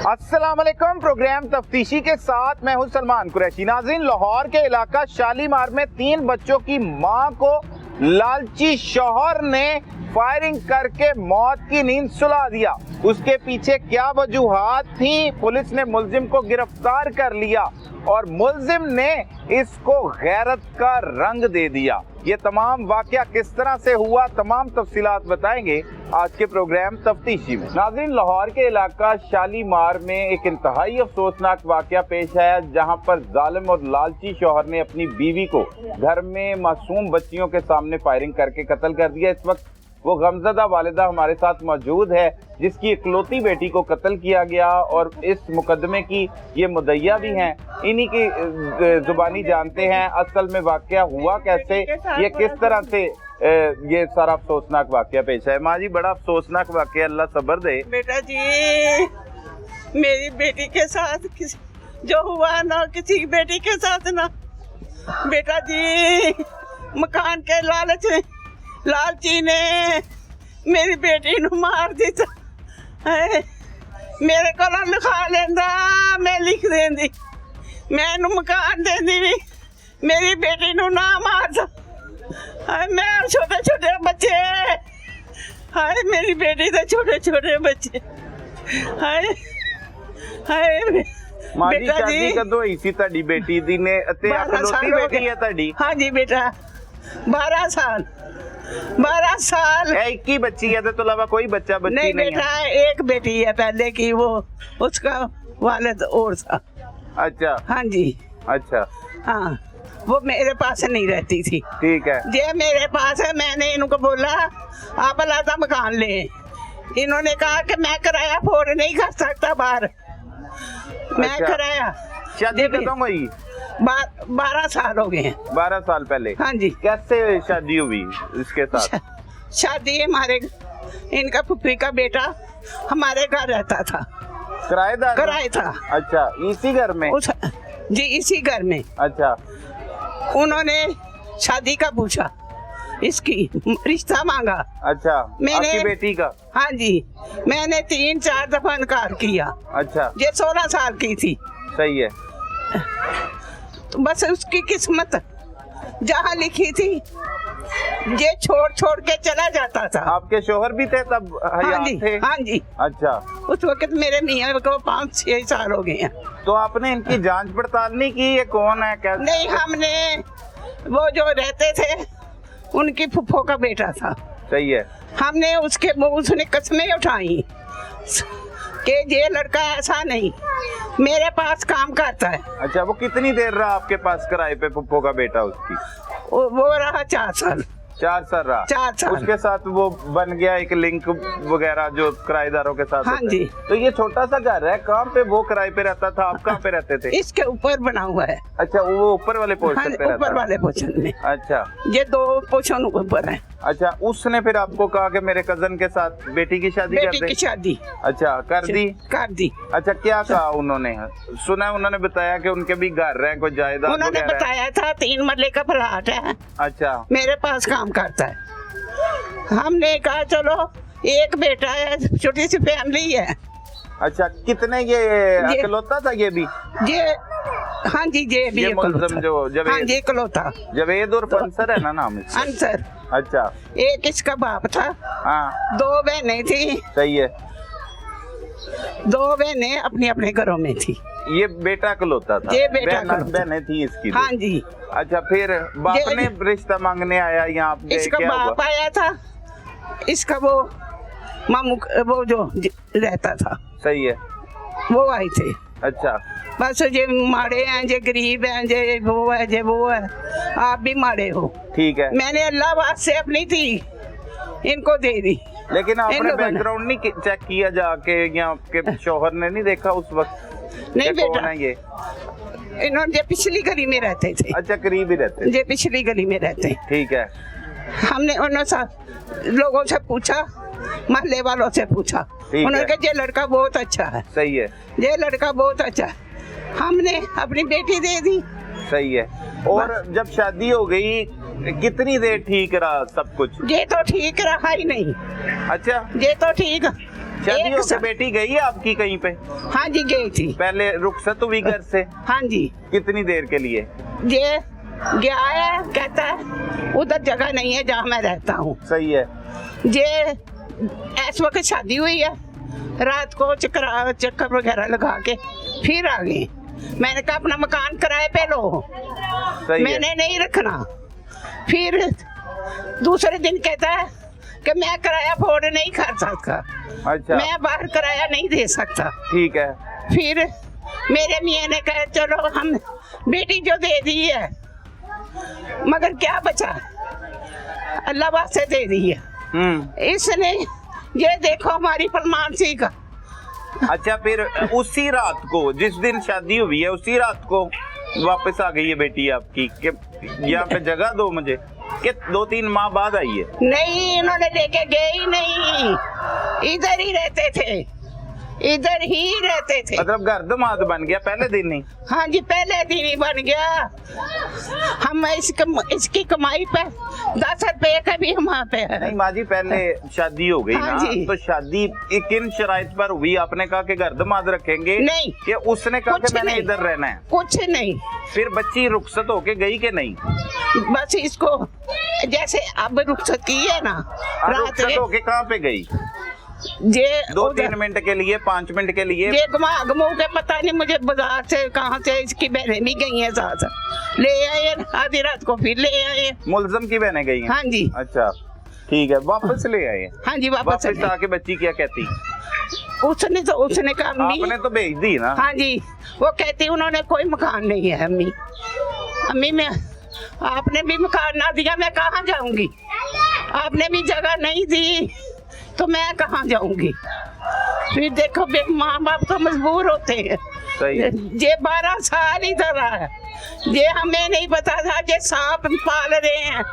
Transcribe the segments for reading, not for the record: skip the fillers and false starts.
अस्सलाम वालेकुम। प्रोग्राम तफ्तीशी के साथ मैं हूं सलमान कुरैशी। नाज़रीन, लाहौर के इलाका शालीमार में 3 बच्चों की मां को लालची शौहर ने फायरिंग करके मौत की नींद सुला दिया। उसके पीछे क्या वजूहात थी? पुलिस ने मुल्जिम को गिरफ्तार कर लिया और मुल्जिम ने इसको गैरत का रंग दे दिया। ये तमाम वाकया किस तरह से हुआ, तमाम तफसीलात बताएंगे आज के प्रोग्राम तफ्तीशी में। नाज़रीन, लाहौर के इलाका शालीमार में एक इंतहाई अफसोसनाक वाकया पेश आया, जहां पर जालिम और लालची शौहर ने अपनी बीवी को घर में मासूम बच्चियों के सामने फायरिंग करके कत्ल कर दिया। इस वक्त वो गमज़दा वालिदा हमारे साथ मौजूद है, जिसकी इकलौती बेटी को कत्ल किया गया और इस मुकदमे की ये मुद्दइया भी हैं। इन्हीं की जुबानी जानते हैं असल में वाकया हुआ कैसे, ये किस तरह से ये सारा अफसोसनाक वाकया पेश है। माँ जी, बड़ा अफसोसनाक वाकया, अल्लाह सब्र दे। बेटा जी, मेरी बेटी के साथ जो हुआ ना, किसी की बेटी के साथ ना। बेटा जी, मकान के लालच में लालची ने मेरी बेटी नू मार दिता। मेरे को लिखा लेंदा, मैं लिख देंदी, मैं मकान देंदी भी, मेरी बेटी नू ना मारदा। मैं छोटे छोटे बच्चे, हाय मेरी बेटी दे छोटे छोटे बच्चे, हाय हाय। माँ जी, शादी कदों होई सी तुहाडी बेटी दी ने ते इकलौती बेटी है तुहाडी? हाँ जी बेटा, 12 साल। 12 साल। एक ही बच्ची है तो अलावा कोई बच्चा बच्ची नहीं बेटा है? एक बेटी है पहले की, वो उसका वालिद और था। अच्छा। हाँ जी। अच्छा। हाँ, वो मेरे पास नहीं रहती थी। ठीक है। ये मेरे पास है। मैंने इनको बोला आप अलग मकान ले। इन्होंने कहा कि मैं किराया अफोर्ड नहीं कर सकता बाहर। मैं अच्छा। किराया। शादी कब हुई? 12 साल हो गए हैं। 12 साल पहले? हाँ जी। कैसे शादी हुई इसके साथ? शादी हमारे, इनका फुफी का बेटा हमारे घर रहता था। किराएदार? किराए था। अच्छा, इसी घर में? जी, इसी घर में। अच्छा। उन्होंने शादी का पूछा, इसकी रिश्ता मांगा। अच्छा, मैंने आपकी बेटी का? हाँ जी, मैंने 3-4 दफा इनकार किया। अच्छा। ये 16 साल की थी। सही है। तो बस उसकी किस्मत जहाँ लिखी थी, ये छोड़ छोड़ के चला जाता था। आपके शोहर भी थे तब? हाँ जी। थे? हाँ जी। अच्छा। उस वक्त मेरे मियाँ को 5-6 साल हो गए हैं। तो आपने इनकी जांच पड़ताल नहीं की, ये कौन है कैसे? नहीं, हमने वो जो रहते थे उनकी फुफ्फो का बेटा था। सही है। हमने उसने कस्में उठाई कि ये लड़का ऐसा नहीं, मेरे पास काम करता है। अच्छा, वो कितनी देर रहा आपके पास किराए पे पुप्पो का बेटा उसकी? वो रहा 4 साल। 4 साल रहा? 4 साल। उसके साथ वो बन गया एक लिंक वगैरह जो किराएदारों के साथ? हाँ जी। तो ये छोटा सा घर है, कहाँ पे वो किराए पे रहता था, आप कहाँ पे रहते थे? इसके ऊपर बना हुआ है। अच्छा, वो ऊपर वाले पोर्शन पे रहता? ऊपर वाले पोर्शन में। अच्छा। ये 2 पोर्शन ऊपर है। अच्छा, उसने फिर आपको कहा कि मेरे कजन के साथ बेटी की शादी कर दे? बेटी की शादी। अच्छा, कर दी? कर दी। अच्छा, क्या कहा उन्होंने? सुना उन्होंने बताया कि उनके भी घर हैं, कोई जायदाद? उन्होंने बताया था 3 मरले का प्लाट है। अच्छा। मेरे पास काम करता है। हमने कहा चलो, एक बेटा है, छोटी सी फैमिली है। अच्छा, कितने ये इकलौता था ये भी? ये हाँ जी, ये भी मुल्ज़िम जो जवेद? हाँ जी, इकलौता। जवेद और अंसर है ना नाम इसका? अंसर। अच्छा। एक इसका बाप था। हाँ। 2 बहनें थी। सही है। 2 बहनें अपने अपने घरों में थी। ये बेटा इकलौता था? ये बेटा इकलौता। बहनें थी इसकी? हाँ जी। अच्छा, फिर बाप ने रिश्ता मांगने आया यहाँ? इसका बाप आया था, इसका वो मामू वो जो रहता था। सही है। वो आए थे। अच्छा। बस ये माड़े हैं, ये गरीब हैं, ये वो है, ये वो है, आप भी माड़े हो। ठीक है। मैंने अल्लाह से अपनी थी इनको दे दी। लेकिन आपने बैकग्राउंड नहीं चेक किया जाके, या आपके शौहर ने नहीं देखा उस वक्त? नहीं बेटा, कौन है ये? इन्होंने पिछली गली में रहते थे। अच्छा, करीब ही रहते? ये पिछली गली में रहते। ठीक है। हमने उन्होंने लोगों से पूछा, महल्ले वालों से पूछा, उन्होंने कहा ये लड़का बहुत अच्छा है। सही है। ये लड़का बहुत अच्छा है। हमने अपनी बेटी दे दी। सही है। और जब शादी हो गई कितनी देर ठीक रहा सब कुछ? ये तो ठीक रहा ही नहीं। अच्छा। ये तो ठीक शादी होके साल। बेटी गई है आपकी कहीं पे? हाँ जी गई थी। पहले रुखसत हुई घर से? हाँ जी। कितनी देर के लिए? ये गया है, कहता है उधर जगह नहीं है जहाँ मैं रहता हूँ। सही है। ये इस वक्त शादी हुई है, रात को चक्कर वगैरह लगा के फिर आ गए। मैंने कहा अपना मकान किराए पे लो, सही मैंने है। नहीं रखना। फिर दूसरे दिन कहता है कि मैं किराया अफोर्ड नहीं कर सकता, अच्छा मैं बाहर किराया नहीं दे सकता। ठीक है। फिर मेरे मियाँ ने कहा चलो हम बेटी जो दे दी है, मगर क्या बचा, अल्लाह वास्ते दे दी है। इसने ये देखो हमारी फरमान सी का। अच्छा फिर उसी रात को जिस दिन शादी हुई है उसी रात को वापस आ गई है बेटी आपकी कि यहाँ पे जगह दो मुझे, कि 2-3 माह बाद आई है? नहीं, इन्होंने लेके गए ही नहीं, इधर ही रहते थे, इधर ही रहते थे। मतलब घर दमाद बन गया पहले दिन ही? हाँ जी पहले दिन ही बन गया। हम इसकी कमाई पे 10 रुपए का भी हम वहाँ पे है। नहीं माँ जी पहले शादी हो गई हाँ ना, जी। तो शादी किन शराइत पर हुई? आपने कहा कि घर दमाद रखेंगे? नहीं, कि उसने कहा कि मैंने नहीं। इधर रहना है? कुछ नहीं। फिर बच्ची रुखसत होके गई कि नहीं? बस इसको जैसे अब रुखसत की है ना, रात रुखसत होके कहाँ पे गई? ये 2-3 मिनट के लिए, 5 मिनट के लिए? ये घुमा के पता नहीं मुझे बाजार से कहाँ से इसकी बहनें भी गई हैं, साथ ले आए, आधी रात को फिर ले आए। मुलजम की बहनें गई हैं? हाँ जी। अच्छा ठीक है, वापस ले आए? हाँ जी वापस आके बच्ची क्या कहती? उसने कहा अम्मी, आपने तो भेज दी ना? हाँ जी, वो कहती उन्होंने कोई मकान नहीं है अम्मी, अम्मी मैं आपने भी मकान ना दिया मैं कहाँ जाऊंगी, आपने भी जगह नहीं दी तो मैं कहाँ जाऊंगी। फिर देखो माँ बाप तो मजबूर होते हैं। सही है। ये 12 साल इधर है, ये हमें नहीं पता था ये सांप पाल रहे हैं,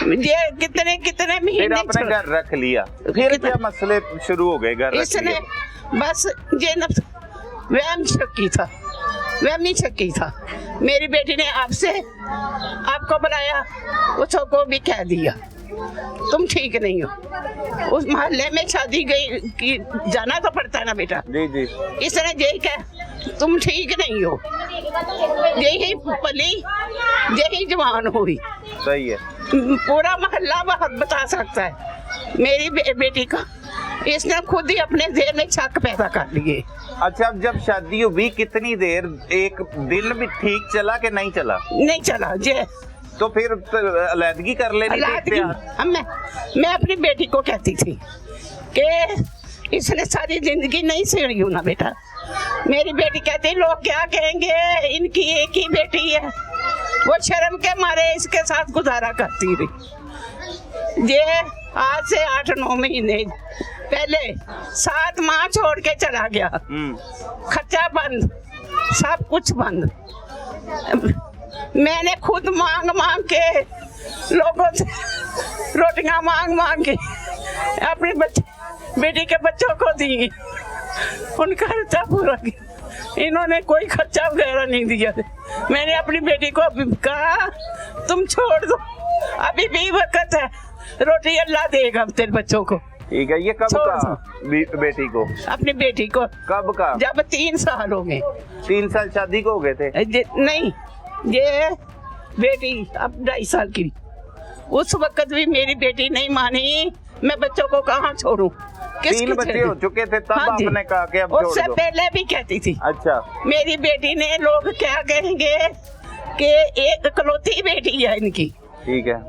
ये कितने फिर महीने आपने घर रख लिया, फिर क्या मसले शुरू हो गए घर रख इसने लिए? बस ये वहम शक्की था। मेरी बेटी ने आपको बुलाया, उसको भी कह दिया तुम ठीक नहीं हो। उस मोहल्ले में शादी गई कि जाना तो पड़ता है ना बेटा। जी जी। इसने यही कहा तुम ठीक नहीं हो, यही पली यही जवान हुई। सही है। पूरा मोहल्ला बता सकता है मेरी बेटी का, इसने खुद ही अपने ज़हन में शक पैदा कर लिए। अच्छा जब शादी हुई कितनी देर, एक दिन भी ठीक चला कि नहीं चला? नहीं चला जे। तो फिर अलहदगी कर लेनी थी? मैं अपनी बेटी को कहती थी कि इसने सारी जिंदगी नहीं सही ना बेटा। मेरी बेटी कहती लोग क्या कहेंगे, इनकी एक ही बेटी है, वो शर्म के मारे इसके साथ गुजारा करती रही। ये आज से 8-9 महीने पहले 7 माह छोड़ के चला गया, खर्चा बंद, सब कुछ बंद। मैंने खुद मांग के लोगों से रोटियां मांग के अपनी बेटी के बच्चों को दी, उनका खर्चा पूरा किया। इन्होंने कोई खर्चा वगैरह नहीं दिया। मैंने अपनी बेटी को अभी कहा तुम छोड़ दो, अभी भी वक्त है, रोटी अल्लाह देगा तेरे बच्चों को। ठीक है। ये कब का बेटी को? अपनी बेटी को। कब का? जब 3 साल हो गए। 3 साल शादी को हो गए थे? नहीं, ये बेटी अब 2.5 साल की। उस वक्त भी मेरी बेटी नहीं मानी, मैं बच्चों को कहाँ छोड़ूं। 3 बच्चे हो चुके थे तब आपने कहा कि अब छोड़ दो? उससे पहले भी कहती थी। अच्छा। मेरी बेटी ने लोग क्या कहेंगे कि एक इकलौती बेटी है इनकी। ठीक है।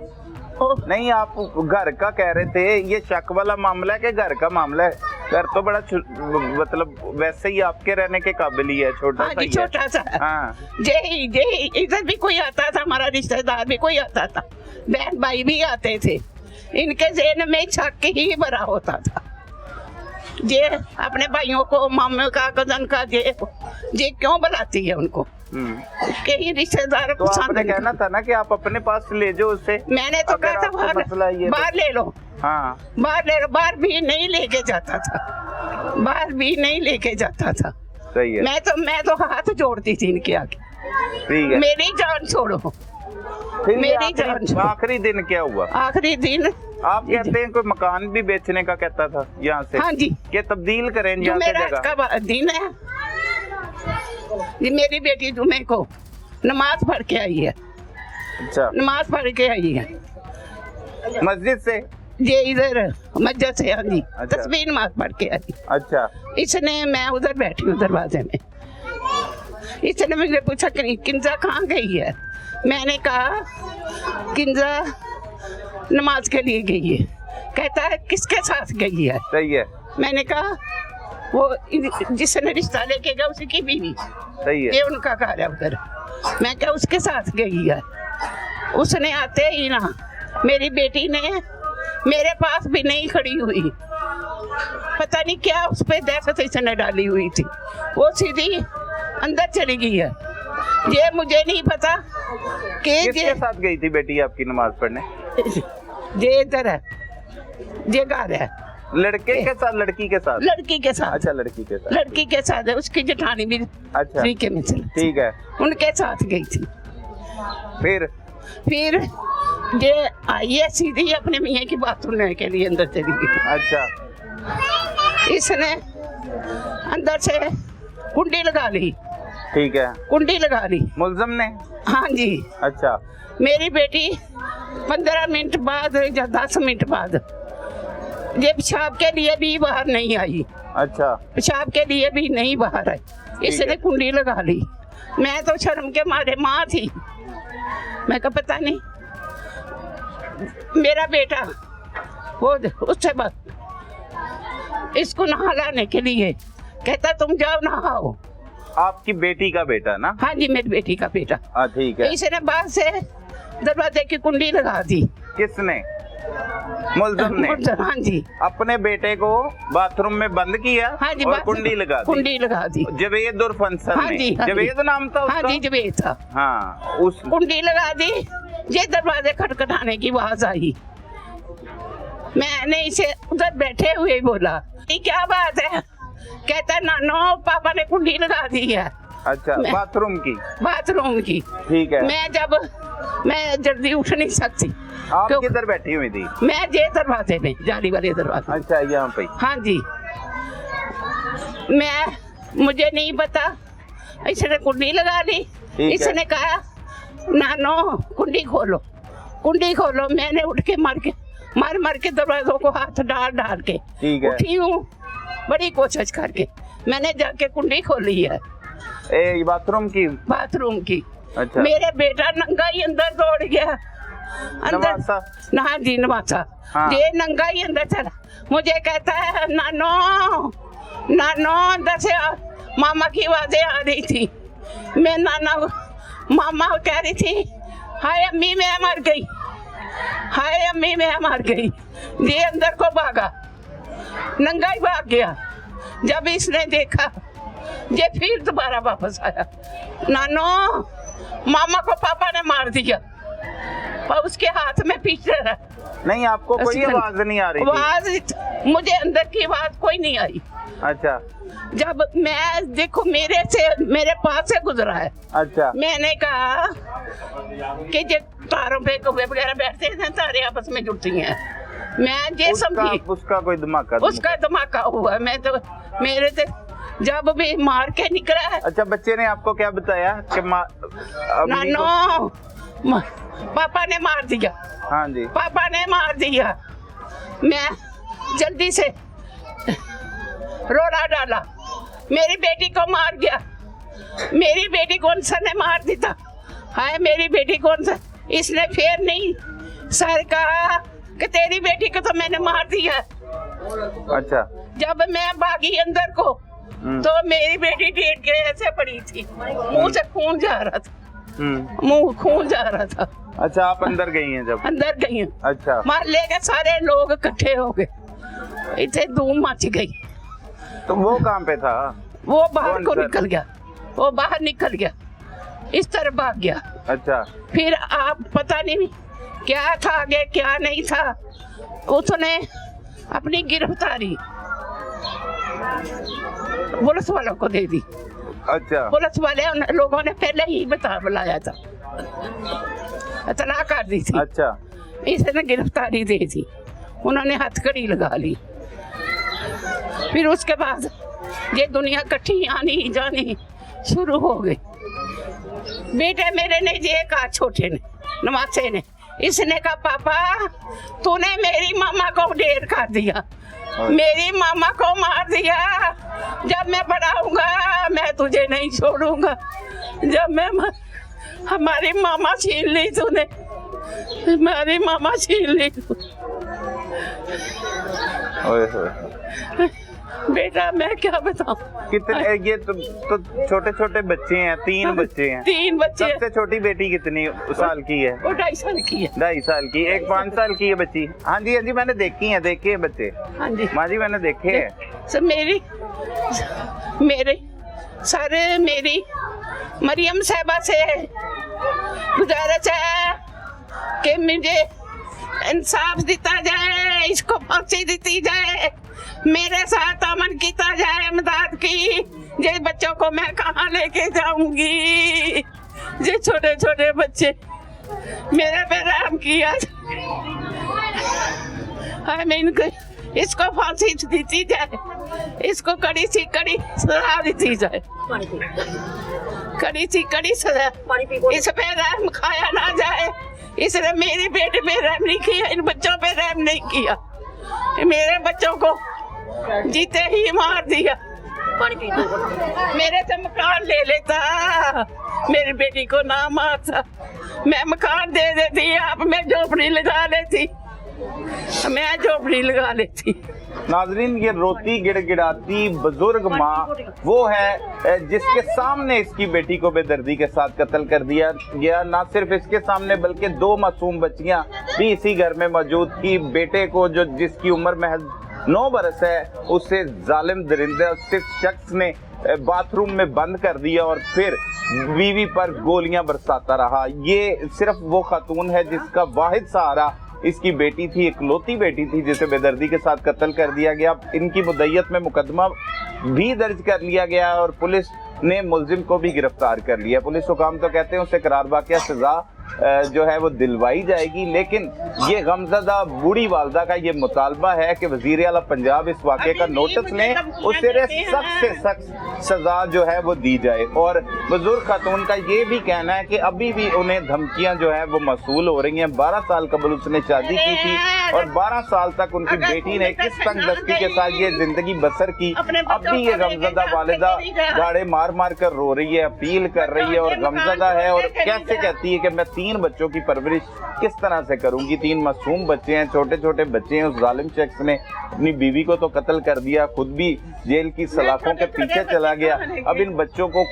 नहीं आप घर का कह रहे थे, ये शक वाला मामला है कि घर का मामला है? घर तो बड़ा मतलब वैसे ही आपके रहने के काबिल ही है, छोटा सा ही है। छोटा सा। हाँ। यही इधर भी कोई आता था, हमारा रिश्तेदार भी कोई आता था, बहन भाई भी आते थे, इनके ज़हन में शक ही भरा होता था। ये अपने भाइयों को, मामे का, कजन का, ये क्यों बुलाती है उनको? कहीं रिश्तेदार तो आपने कहना था ना कि आप अपने पास ले जाओ उसे। मैंने तो कहा था बाहर ले लो। हाँ बाहर ले लो, बाहर भी नहीं लेके जाता था, बाहर भी नहीं लेके जाता था। सही है। मैं तो हाथ जोड़ती थी इनके आगे। ठीक है। मेरी जान छोड़ो, मेरी जान। आखिरी दिन क्या हुआ? आखिरी दिन आप कहते हैं कोई मकान भी बेचने का कहता था यहाँ से? हाँ जी, कि तब्दील करें जो यहाँ से मेरा जगह। इसका दिन है, ये मेरी बेटी जुमे को नमाज पढ़ के आई है, अच्छा, नमाज पढ़ के आई है मस्जिद से? ये इधर मस्जिद से। हाँ जी, अच्छा। तस्बीह नमाज पढ़ के आई। अच्छा, इसने, मैं उधर बैठी हूँ दरवाजे में, इसने मुझे पूछा कि किंजा कहाँ गई है? मैंने कहा किंजा नमाज के लिए गई है। कहता है किसके साथ गई है? सही है, मैंने कहा वो जिसने रिश्ता लेके गया उसी की बीवी, सही है। ये उनका घर है उधर। मैं क्या उसके साथ गई है? उसने आते ही ना मेरी बेटी ने मेरे पास भी नहीं खड़ी हुई, पता नहीं क्या उस पे दहशत इसने डाली हुई थी, वो सीधी अंदर चली गई है। ये मुझे नहीं पता कि किसके साथ गई थी बेटी आपकी नमाज पढ़ने? ये इधर है, ये घर है। लड़के के साथ, लड़की के साथ? लड़की के साथ। अच्छा, लड़की के साथ। लड़की के साथ है, उसकी जेठानी भी अच्छा, तरीके में चली, ठीक है। उनके साथ गई थी। फिर ये आई है सीधी अपने मियाँ की बात सुनने के लिए अंदर चली गई। अच्छा, इसने अंदर से कुंडी लगा ली, ठीक है। कुंडी लगा ली मुलजम ने? हाँ जी। अच्छा, मेरी बेटी 15 मिनट बाद या 10 मिनट बाद ये पेशाब के लिए भी बाहर नहीं आई। अच्छा, पेशाब के लिए भी नहीं बाहर आई, इसने कुंडी लगा ली। मैं तो शर्म के मारे, माँ थी, मैं कहा पता नहीं। मेरा बेटा वो उससे बाद इसको नहा लाने के लिए कहता तुम जाओ नहाओ। आपकी बेटी का बेटा ना? हाँ जी, मेरी बेटी का बेटा। हाँ, ठीक है। इसने बाहर से दरवाजे की कुंडी लगा दी। किसने? मुलजम ने? हाँ जी। अपने बेटे को बाथरूम में बंद किया? हाँ जी, और कुंडी लगा दी? कुंडी लगा दी। जवेद और फंसन हाँ जी, हाँ जवेद नाम था उसका? हाँ जी, जवेद था। हाँ, उस कुंडी लगा दी। ये दरवाजे खटखटाने की आवाज आई, मैंने इसे उधर बैठे हुए ही बोला ये क्या बात है? कहता नानो पापा ने कुंडी लगा दी है। अच्छा, बाथरूम की? बाथरूम की, ठीक है। मैं जल्दी उठ नहीं सकती। आप किधर बैठी हुई थी? मैं ये दरवाजे में, जाली वाले दरवाजे। अच्छा, यहाँ पे? हाँ जी। मुझे नहीं पता, इसने कुंडी लगा ली। इसने कहा नानो कुंडी खोलो, कुंडी खोलो। मैंने उठ के मार के दरवाजों को हाथ डाल के उठी हूँ, बड़ी कोशिश करके मैंने जाके कुंडी खोली है। बाथरूम की? बाथरूम की। अच्छा। मेरे बेटा नंगा ही अंदर दौड़ गया, अंदर नहा जी नवासा। हाँ। ये नंगा ही अंदर चला, मुझे कहता है नानो नानो। अंदर से मामा की आवाजें आ रही थी। मैं मामा कह रही थी हाय अम्मी मैं मर गई, हाय अम्मी मैं मर गई। ये अंदर को भागा, नंगा ही भाग गया। जब इसने देखा ये फिर दोबारा वापस आया, नानो मामा को पापा ने मार दिया। और उसके हाथ में पीछे रहा। नहीं, आपको कोई आवाज नहीं आ रही थी? आवाज मुझे अंदर की आवाज कोई नहीं आई। अच्छा। जब मैं देखो मेरे पास से गुजरा है। अच्छा। मैंने कहा कि जो तारों पे कौवे वगैरह बैठते हैं, तारे आपस में जुड़ती हैं। मैं ये समझी उसका कोई धमाका? उसका धमाका हुआ। मैं तो मेरे से जब भी मार के निकला है। अच्छा, बच्चे ने आपको क्या बताया कि नानो पापा ने मार दिया? हाँ जी, पापा ने मार दिया। मैं जल्दी से रोला डाला, मेरी बेटी को मार गया, मेरी बेटी कौन सा ने मार दिया, हाय मेरी बेटी कौन सा। इसने फिर नहीं सर कहा कि तेरी बेटी को तो मैंने मार दिया। अच्छा। जब मैं भागी अंदर को तो मेरी बेटी डेढ़ के ऐसे पड़ी थी, मुंह से खून जा रहा था, मुंह खून जा रहा था। अच्छा, आप अंदर गई हैं? जब अंदर गई हैं, अच्छा, मोहल्ले के सारे लोग इकट्ठे हो गए, इतने धूम मच गई। तो वो कहाँ पे था? वो बाहर को निकल गया, वो बाहर निकल गया, इस तरफ भाग गया। अच्छा। फिर आप पता नहीं क्या था आगे क्या नहीं था, उसने अपनी गिरफ्तारी पुलिस वालों को दे दी। अच्छा। पुलिस वाले लोगों ने पहले ही बुलाया था, इतला कर दी थी। अच्छा। इसने गिरफ्तारी दे दी। उन्होंने हथकड़ी लगा ली। फिर उसके बाद ये दुनिया इकट्ठी आनी जानी शुरू हो गई। बेटे मेरे ने ये कहा, छोटे ने, नवासे ने, इसने कहा पापा तूने मेरी मामा को ढेर कर दिया, मेरी मामा को मार दिया, जब मैं बड़ा होऊंगा मैं तुझे नहीं छोड़ूंगा। जब मैं हमारी मामा छीन ली तूने, हमारी मामा छीन ली तू। बेटा मैं क्या बताऊं। कितने ये तो छोटे छोटे बच्चे हैं, 3 बच्चे हैं। 3 बच्चे। सबसे छोटी बेटी कितनी साल की है? वो 2.5 साल की है। 2.5 साल की। एक 5 साल की है बच्ची। हाँ जी, हाँ जी, मैंने देखे हैं बच्चे। हाँ जी माँ जी, मैंने देखे हैं। सब मेरे सारे मेरी मरियम साहबा से गुजारिश है कि मुझे इंसाफ दिता जाए, इसको फांसी दी जाए, मेरे साथ अमन किया जाए, मदद की। ये बच्चों को मैं कहाँ लेके जाऊंगी? ये छोटे छोटे बच्चे मेरे पे रहम किया। मैं इनको इसको फांसी दी जाए, इसको कड़ी सी कड़ी सजा दी जाए, कड़ी सी कड़ी सजा। इस पे रहम खाया ना जाए। इसने मेरी बेटी पे रहम नहीं किया, इन बच्चों पे रहम नहीं किया। मेरे बच्चों को जीते ही मार दिया। मेरे से मकान ले लेता, मेरी बेटी को ना मारता, मैं मकान दे देती, आप मैं झोपड़ी लगा लेती, मैं झोपड़ी लगा लेती। नाजरीन, ये रोती गिड़गिड़ाती बुजुर्ग माँ वो है जिसके सामने इसकी बेटी को बेदर्दी के साथ कत्ल कर दिया गया। ना सिर्फ इसके सामने बल्कि 2 मासूम बच्चियां भी इसी घर में मौजूद थी। बेटे को जो जिसकी उम्र महज 9 बरस है, उसे जालिम दरिंदा सिर्फ शख्स ने बाथरूम में बंद कर दिया और फिर बीवी पर गोलियां बरसाता रहा। ये सिर्फ वो खातून है जिसका वाहिद सहारा इसकी बेटी थी, इकलौती बेटी थी, जिसे बेदर्दी के साथ कत्ल कर दिया गया। इनकी मुद्दइयत में मुकदमा भी दर्ज कर लिया गया और पुलिस ने मुलजिम को भी गिरफ्तार कर लिया। पुलिस हुकाम तो कहते हैं उसे करार वाक़या सजा जो है वो दिलवाई जाएगी, लेकिन ये गमज़दा बूढ़ी वालदा का ये मुतालबा है कि वज़ीर आला पंजाब इस वाक़े का नोटिस लें, उसे सख्त से सख्त सजा जो है वो दी जाए। और बुजुर्ग खातून का ये भी कहना है कि अभी भी उन्हें धमकियां जो है वो मसूल हो रही हैं। 12 साल कबल उसने शादी की थी और 12 साल तक उनकी बेटी ने किस तंगदस्ती के साथ ये जिंदगी बसर की। अब भी ये गमज़दा वालिदा गाड़े मार मार कर रो रही है, अपील कर रही है और गमज़दा है और कैसे कहती है कि मैं 3 बच्चों की परवरिश किस तरह से करूंगी। 3 मासूम बच्चे हैं, छोटे छोटे बच्चे हैं। उस जालिम शख्स ने अपनी बीवी को तो कत्ल कर दिया, खुद भी जेल की सलाखों के पीछे चला गया। अब इन बच्चों को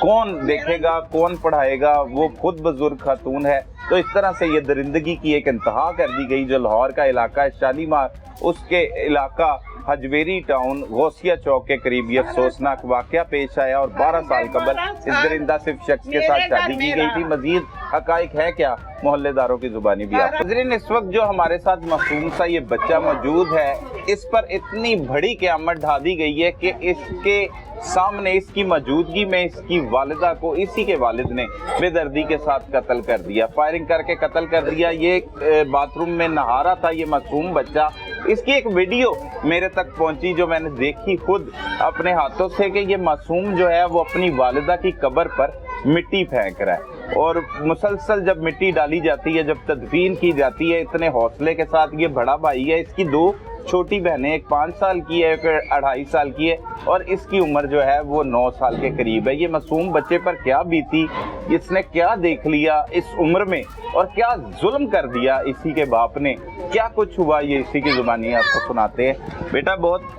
कौन देखेगा, कौन पढ़ाएगा? वो खुद बुजुर्ग खातून है। तो इस तरह से ये दरिंदगी की एक इंतहा कर दी गई। जो लाहौर का इलाका है शालीमार, उसके इलाका हजवेरी टाउन गौसिया चौक के करीब ये अफसोसनाक वाकया पेश आया और 12 साल कबल इस दरिंदा सिर्फ शख्स के साथ शादी की गई थी। मजीद हकाइक है क्या, मोहल्लेदारों की जुबानी भी आप। नाज़रीन, इस वक्त जो हमारे साथ मासूम सा ये बच्चा मौजूद है, इस पर इतनी बड़ी क़यामत ढा दी गई है कि इसके सामने इसकी मौजूदगी में इसकी वालिदा को इसी के वालिद ने बेदर्दी के साथ कत्ल कर दिया, फायरिंग करके कत्ल कर दिया। ये बाथरूम में नहा रहा था ये मासूम बच्चा। इसकी एक वीडियो मेरे तक पहुंची जो मैंने देखी खुद अपने हाथों से कि ये मासूम जो है वो अपनी वालिदा की कब्र पर मिट्टी फेंक रहा है और मुसलसल जब मिट्टी डाली जाती है, जब तदफीन की जाती है, इतने हौसले के साथ। ये बड़ा भाई है, इसकी 2 छोटी बहनें, एक 5 साल की है, एक 2.5 साल की है और इसकी उम्र जो है वो 9 साल के करीब है। ये मासूम बच्चे पर क्या बीती, इसने क्या देख लिया इस उम्र में और क्या जुल्म कर दिया इसी के बाप ने, क्या कुछ हुआ, ये इसी की जुबानी आपको सुनाते हैं। बेटा बहुत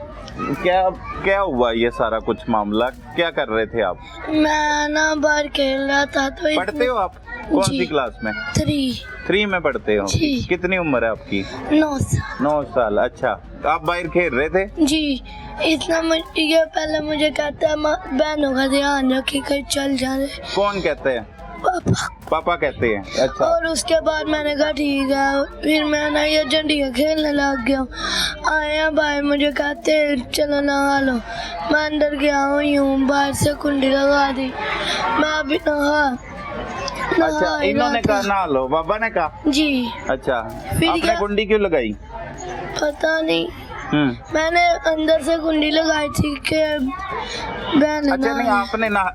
क्या हुआ ये सारा कुछ मामला, क्या कर रहे थे आप? मैं ना बाहर खेल रहा था। तो पढ़ते हो आप? कौन सी क्लास में? 3 में पढ़ते हो? कितनी उम्र है आपकी? 9 साल। अच्छा, आप बाहर खेल रहे थे? जी। इतना ये पहले मुझे कहता है बहनों का ध्यान रखिए कहीं चल जाए। कौन कहते हैं? पापा कहते हैं। अच्छा। और उसके बाद मैंने कहा ठीक है, फिर मैं ना ये झंडियाँ खेलने लग गया। आया भाई मुझे कहते चलो नहा लो, मैं अंदर गया हूँ, बाहर से कुंडी लगा दी, मैं अभी नहा। अच्छा, इन्होंने कहा नहा लो, बाबा ने कहा? जी। अच्छा, आपने कुंडी क्यों लगाई? पता नहीं, मैंने अंदर से कुंडी लगाई थी कि बहन अच्छा नहीं,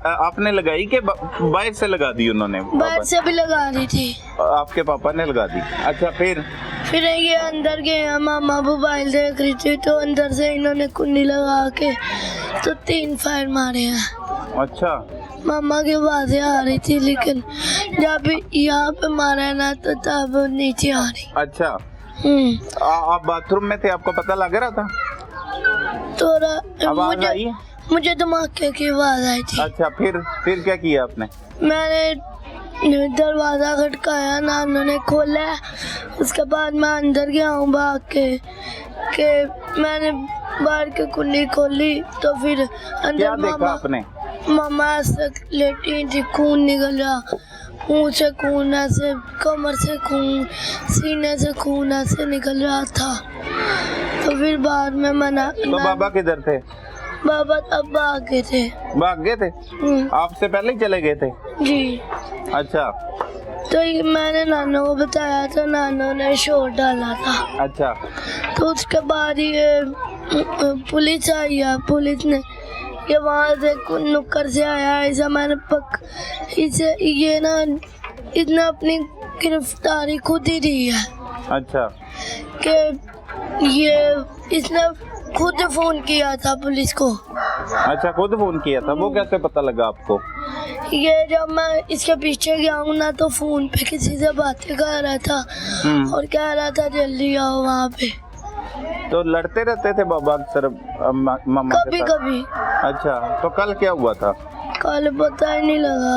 आपने लगाई कि बाहर से लगा दी उन्होंने? बाहर से भी लगा दी थी, आपके पापा ने लगा दी। अच्छा फिर ये अंदर गए, मामा मोबाइल देख रही थी तो अंदर से इन्होंने कुंडी लगा के तो 3 फायर मारे हैं। अच्छा, मामा की आवाज़ें आ रही थी, लेकिन जब यहाँ पे मारा है ना तो तब नीचे आ रही। अच्छा, आप बाथरूम में थे, आपको पता लग रहा था? तो आई? मुझे धमाके की आवाज़ आई थी। अच्छा, फिर क्या किया आपने? मैंने दरवाज़ा खटकाया, नानू ने खोला, उसके बाद मैं अंदर गया हूँ भाग के मैंने बाहर की कुंडी खोली तो फिर अंदर क्या देखा आपने? मामा ऐसे लेटी थी, खून निकल रहा, मुँह से खून ऐसे, कमर से खून, सीने से खून ऐसे निकल रहा था। तो फिर बाद में मना। तो बाबा किधर थे? बाबा तब भाग गए थे। भाग गए थे? आपसे पहले ही चले गए थे? जी। अच्छा, तो मैंने नानू को बताया तो नानू ने शोर डाला था। अच्छा, तो उसके बाद ये पुलिस आई है, पुलिस ने ये वहाँ से नुक्कड़ से आया, ऐसा मैंने इसे ये ना इसने अपनी गिरफ्तारी खुद ही दी है। अच्छा, कि ये इसने खुद फोन किया था पुलिस को। अच्छा, खुद फोन किया था, वो कैसे पता लगा आपको? ये जब मैं इसके पीछे गया हूँ ना तो फोन पे किसी से बातें कर रहा था और कह रहा था जल्दी आओ वहाँ पे। तो लड़ते रहते थे बाबा अक्सर मामा कभी के साथ? कभी। अच्छा, तो कल क्या हुआ था? कल पता ही नहीं लगा,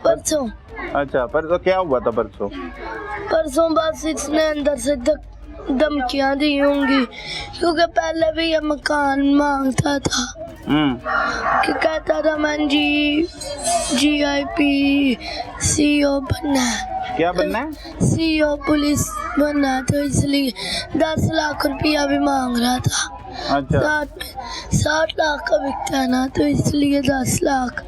परसों। अच्छा, परसों क्या हुआ था? परसों बस इसने अंदर से धमकियाँ दी होंगी, क्योंकि पहले भी ये मकान मांगता था कि कहता था मैं GIP CO बनना है। क्या बनना है? CO पुलिस बनना है, तो इसलिए 10 लाख रुपया भी मांग रहा था। अच्छा, 60 लाख का बिकता है ना, तो इसलिए 10 लाख।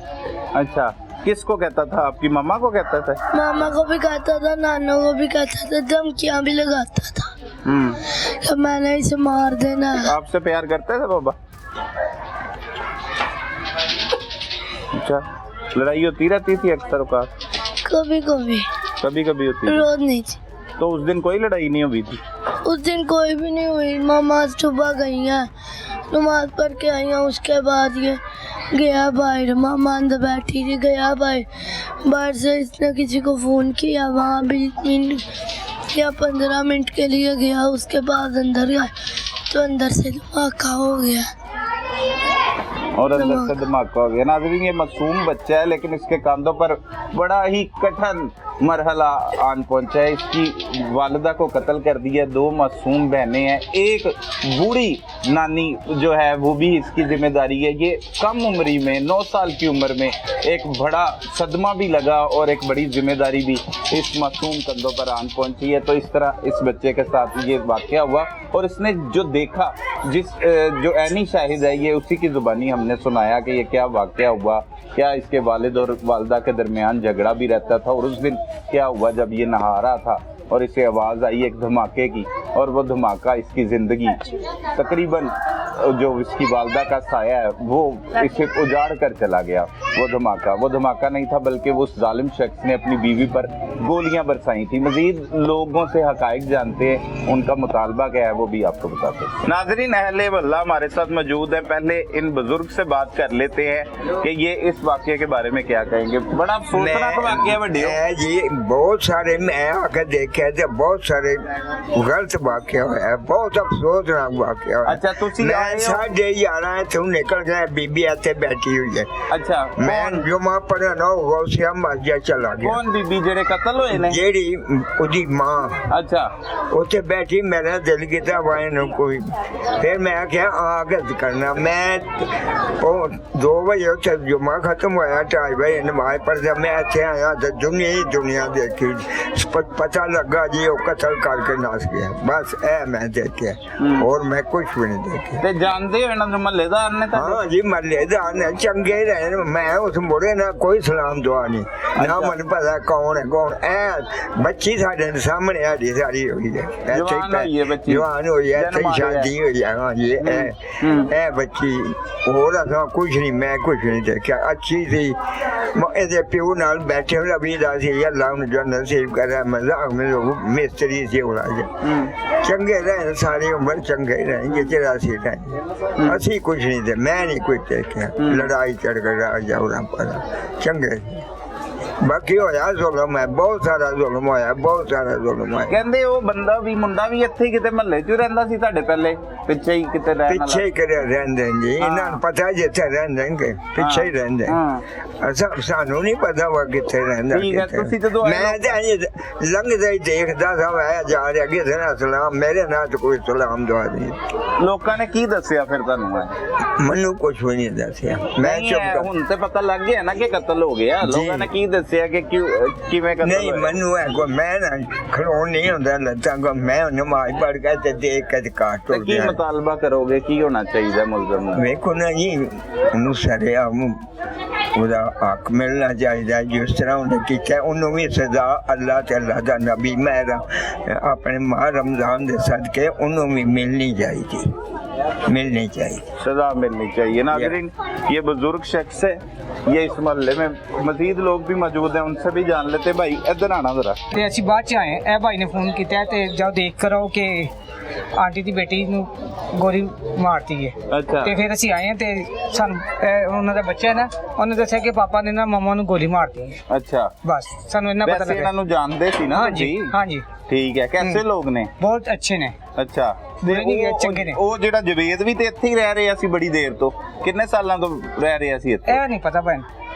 अच्छा, किसको कहता था? आपकी मामा को कहता था? मामा को भी कहता था, नानू को भी कहता था, धमकियाँ भी लगाता था तो मैंने इसे मार देना। आपसे प्यार करते थे बाबा? अच्छा, लड़ाई होती रहती थी अक्सर का? कभी कभी होती थी, रोज नहीं थी। तो उस दिन कोई लड़ाई नहीं हुई थी? उस दिन कोई भी नहीं हुई। मामा सुबह गई हैं, नमाज पढ़ के आई हैं, उसके बाद ये गया बाहर, मामा अंदर बैठी थी, गया बाहर से इसने किसी को फ़ोन किया, वहाँ 20 मिनट या 15 मिनट के लिए गया, उसके बाद अंदर गया तो अंदर से धमाका हो गया। और अंदर से धमाका हो गया। नाज़रीन, ये मासूम बच्चा है, लेकिन इसके कांधों पर बड़ा ही कठिन मरहला आन पहुंचा है। इसकी वालिदा को कत्ल कर दिया, 2 मासूम बहनें हैं, एक बूढ़ी नानी जो है वो भी इसकी जिम्मेदारी है। ये कम उम्री में 9 साल की उम्र में एक बड़ा सदमा भी लगा और एक बड़ी जिम्मेदारी भी इस मासूम कंधों पर आन पहुंची है। तो इस तरह इस बच्चे के साथ ये वाकया हुआ और इसने जो देखा, जो ऐनी शाहिद है, ये उसी की जुबानी हमने सुनाया कि ये क्या वाकया हुआ, क्या इसके वालिद और वालिदा के दरमियान झगड़ा भी रहता था, और उस दिन क्या हुआ जब ये नहा रहा था और इसे आवाज़ आई एक धमाके की, और वो धमाका इसकी ज़िंदगी तकरीबन जो इसकी वालिदा का साया है वो इसे उजाड़ कर चला गया। वो धमाका नहीं था, बल्कि वो उस जालिम शख्स ने अपनी बीवी पर गोलियां बरसाई थी। मजीद लोगों से हकायक जानते हैं, उनका मुतालबा क्या है वो भी आपको बताते हैं। नाज़रीन, अहले वल्लाह हमारे साथ मौजूद है। पहले इन बुजुर्ग से बात कर लेते हैं कि ये इस वाक़े के बारे में क्या कहेंगे। बड़ा अफसोसनाक वाक़या बड़ी जी, बहुत सारे मैं आकर देखे थे, बहुत सारे गलत वाक़या है, बहुत अफसोसनाक वाक़या है। अच्छा, तुसी मैं 11:30 तू निकल गया, बीबी ऐसे बैठी हुई है। अच्छा, मैं जुमा पढ़ा ना हुआ उसे मस्जिद चला गया। कौन बीबी जेड़े कत्ल होए ने? जेड़ी उदी मां। अच्छा, उसे बैठी, मेरा दिल किता वाए न कोई, फिर मैं क्या आगे करना। मैं 2 बजे उसे जुमा खत्म होया, 2:30 बजे नमाज पढ़ मैं ऐसे आया तो दुनिया देखी, पता लगा जी वो कत्ल करके नाश गया। बस ए मैं देखे और मैं कुछ भी नहीं देखे। ਤੇ ਜਾਣਦੇ ਹੋ ਇਹਨਾਂ ਨੂੰ ਮਹੱਲੇਦਾਰ ਨੇ ਤਾਂ? हाँ जी महल्लेदार ने चंगे रहे, मैं उस मुड़े ना कोई सलाम दुआ नहीं ना मन पता कौन है कौन। ए बच्ची साडे सामने आड़ी सारी हुई है, जवान हुई है बच्ची, जवान हुई है, जन्म आ गया शादी हुई है। हाँ जी ए बच्ची और असा कुछ नहीं, मैं कुछ नहीं देखा। अच्छी थी ए प्यो नाल बैठे रवि दास अल्लाह ने जो नसीब करा मजाक में मिस्त्री से उड़ा चंगे रहे सारी उम्र चंगे रहेंगे 84 रहे। असी कुछ नहीं थे, मैं नहीं कुछ देखा, लड़ाई चढ़ कर जाऊरा पड़ा चंगे। बाकी होया जुल्म है, बहुत सारा जुल्म होया, बहुत सारा जुल्म होया। ਕਹਿੰਦੇ ਉਹ ਬੰਦਾ ਵੀ ਮੁੰਡਾ ਵੀ ਇੱਥੇ ਕਿਤੇ ਮਹੱਲੇ 'ਚ ਰਹਿੰਦਾ ਸੀ ਤੁਹਾਡੇ ਪਹਿਲੇ, ਪਿੱਛੇ ਹੀ ਕਿਤੇ ਰਹਿਣ ਵਾਲਾ? ਪਿੱਛੇ ਹੀ ਕਰਿਆ ਰਹਿੰਦੇ ਜੀ, ਇਹਨਾਂ ਨੂੰ ਪਤਾ ਜਿੱਥੇ ਰਹਿੰਦੇ ਨੇ ਪਿੱਛੇ ਹੀ ਰਹਿੰਦੇ। ਸਾਨੂੰ ਨਹੀਂ ਪਤਾ ਵਾ ਕਿੱਥੇ ਰਹਿੰਦਾ ਮੈਂ ਤਾਂ ਲੰਘਦਾ ਹੀ ਦੇਖਦਾ ਸਾਂ ਆਇਆ ਜਾ ਰਿਹਾ ਕਿਸੇ ਨਾਲ ਸਲਾਮ, ਮੇਰੇ ਨਾਲ ਤਾਂ ਕੋਈ ਸਲਾਮ ਦੁਆ ਨਹੀਂ। ਲੋਕਾਂ ਨੇ ਕੀ ਦੱਸਿਆ ਫਿਰ ਤੁਹਾਨੂੰ? ਮੈਨੂੰ ਕੁਛ ਵੀ ਨਹੀਂ ਦੱਸਿਆ, ਮੈਂ ਚੁੱਪ। ਹੁਣ ਤੇ ਪਤਾ ਲੱਗ ਗਿਆ ਨਾ ਕਿ ਕਤਲ ਹੋ ਗਿਆ, ਲੋਕਾਂ ਨੇ ਕੀ ਦੱਸਿਆ ਕਿ ਕਿਵੇਂ ਕਤਲ? ਨਹੀਂ ਮੈਨੂੰ ਹੈ ਕੋਈ, ਮੈਂ ਨਾ ਖਲੋਣ ਨਹੀਂ ਹੁੰਦਾ ਲੱਤਾਂ ਕੋ, ਮੈਂ ਨਮਾਜ਼ ਪੜ੍ਹ ਕੇ ਤੇ ਦੇਖ ਕੇ ਕਾਟ ਹੋ ਕੀ ਮੁਤਾਲਬਾ ਕਰੋਗੇ, ਕੀ ਹੋਣਾ ਚਾਹੀਦਾ ਮੁਲਜ਼ਮ ਨੂੰ? ਵੇਖੋ ਨਾ ਜੀ ਉਹਨੂੰ ਸਰਿਆਮ ਉਹਦਾ ਹੱਕ ਮਿਲਣਾ ਚਾਹੀਦਾ, ਜਿਸ ਤਰ੍ਹਾਂ ਉਹਨੇ ਕੀਤਾ ਉਹਨੂੰ ਵੀ ਸਜ਼ਾ ਅੱਲਾਹ ਤੇ ਅੱਲਾਹ ਦਾ ਨਬੀ ਮੇਰਾ ਆਪਣੇ ਮਾਹ ਰਮਜ਼ਾਨ ਦੇ ਸਦਕੇ ਉਹਨੂੰ ਵੀ ਮਿਲਣੀ ਚਾਹੀਦੀ, मिलनी चाहिए, सजा मिलनी चाहिए। नाज़रीन ये बुजुर्ग शख्स है, ये इस मोहल्ले में मजीद लोग भी मौजूद हैं, उनसे भी जान लेते। भाई इधर आना जरा। ਤੇ ਅਸੀਂ ਬਾਅਦ ਚ ਆਏ, ਇਹ ਭਾਈ ਨੇ ਫੋਨ ਕੀਤਾ ਤੇ ਜਦ ਦੇਖ ਕਰ ਆਓ ਕਿ ਆਂਟੀ ਦੀ ਬੇਟੀ ਨੂੰ ਗੋਲੀ ਮਾਰਤੀ ਹੈ। ਅੱਛਾ। ਤੇ ਫਿਰ ਅਸੀਂ ਆਏ ਹਾਂ ਤੇ ਸਾਨੂੰ ਉਹਨਾਂ ਦਾ ਬੱਚਾ ਹੈ ਨਾ, ਉਹਨੇ ਦੱਸਿਆ ਕਿ ਪਾਪਾ ਨੇ ਨਾ ਮਮਾ ਨੂੰ ਗੋਲੀ ਮਾਰਤੀ ਹੈ। अच्छा, ਬਸ ਸਾਨੂੰ ਇੰਨਾ ਪਤਾ वैसे ਲੱਗਾ। इन्हों जानते सी ना? ਹਾਂਜੀ ਹਾਂਜੀ ठीक है। कैसे लोग ने? ਬਹੁਤ ਅੱਛੇ ਨੇ। ਅੱਛਾ, ਬੁਰੇ ਨਹੀਂ ਗਏ, ਚੰਗੇ ਨੇ। ਉਹ ਜਿਹੜਾ ਜਵੇਦ ਵੀ ਤੇ ਇੱਥੇ ਹੀ ਰਹਿ ਰਿਹਾ ਸੀ ਬੜੀ ਦੇਰ ਤੋਂ, ਕਿੰਨੇ ਸਾਲਾਂ ਤੋਂ ਰਹਿ ਰਿਹਾ ਸੀ ਇੱਥੇ? ਇਹ ਨਹੀਂ ਪਤਾ ਭੈਣ,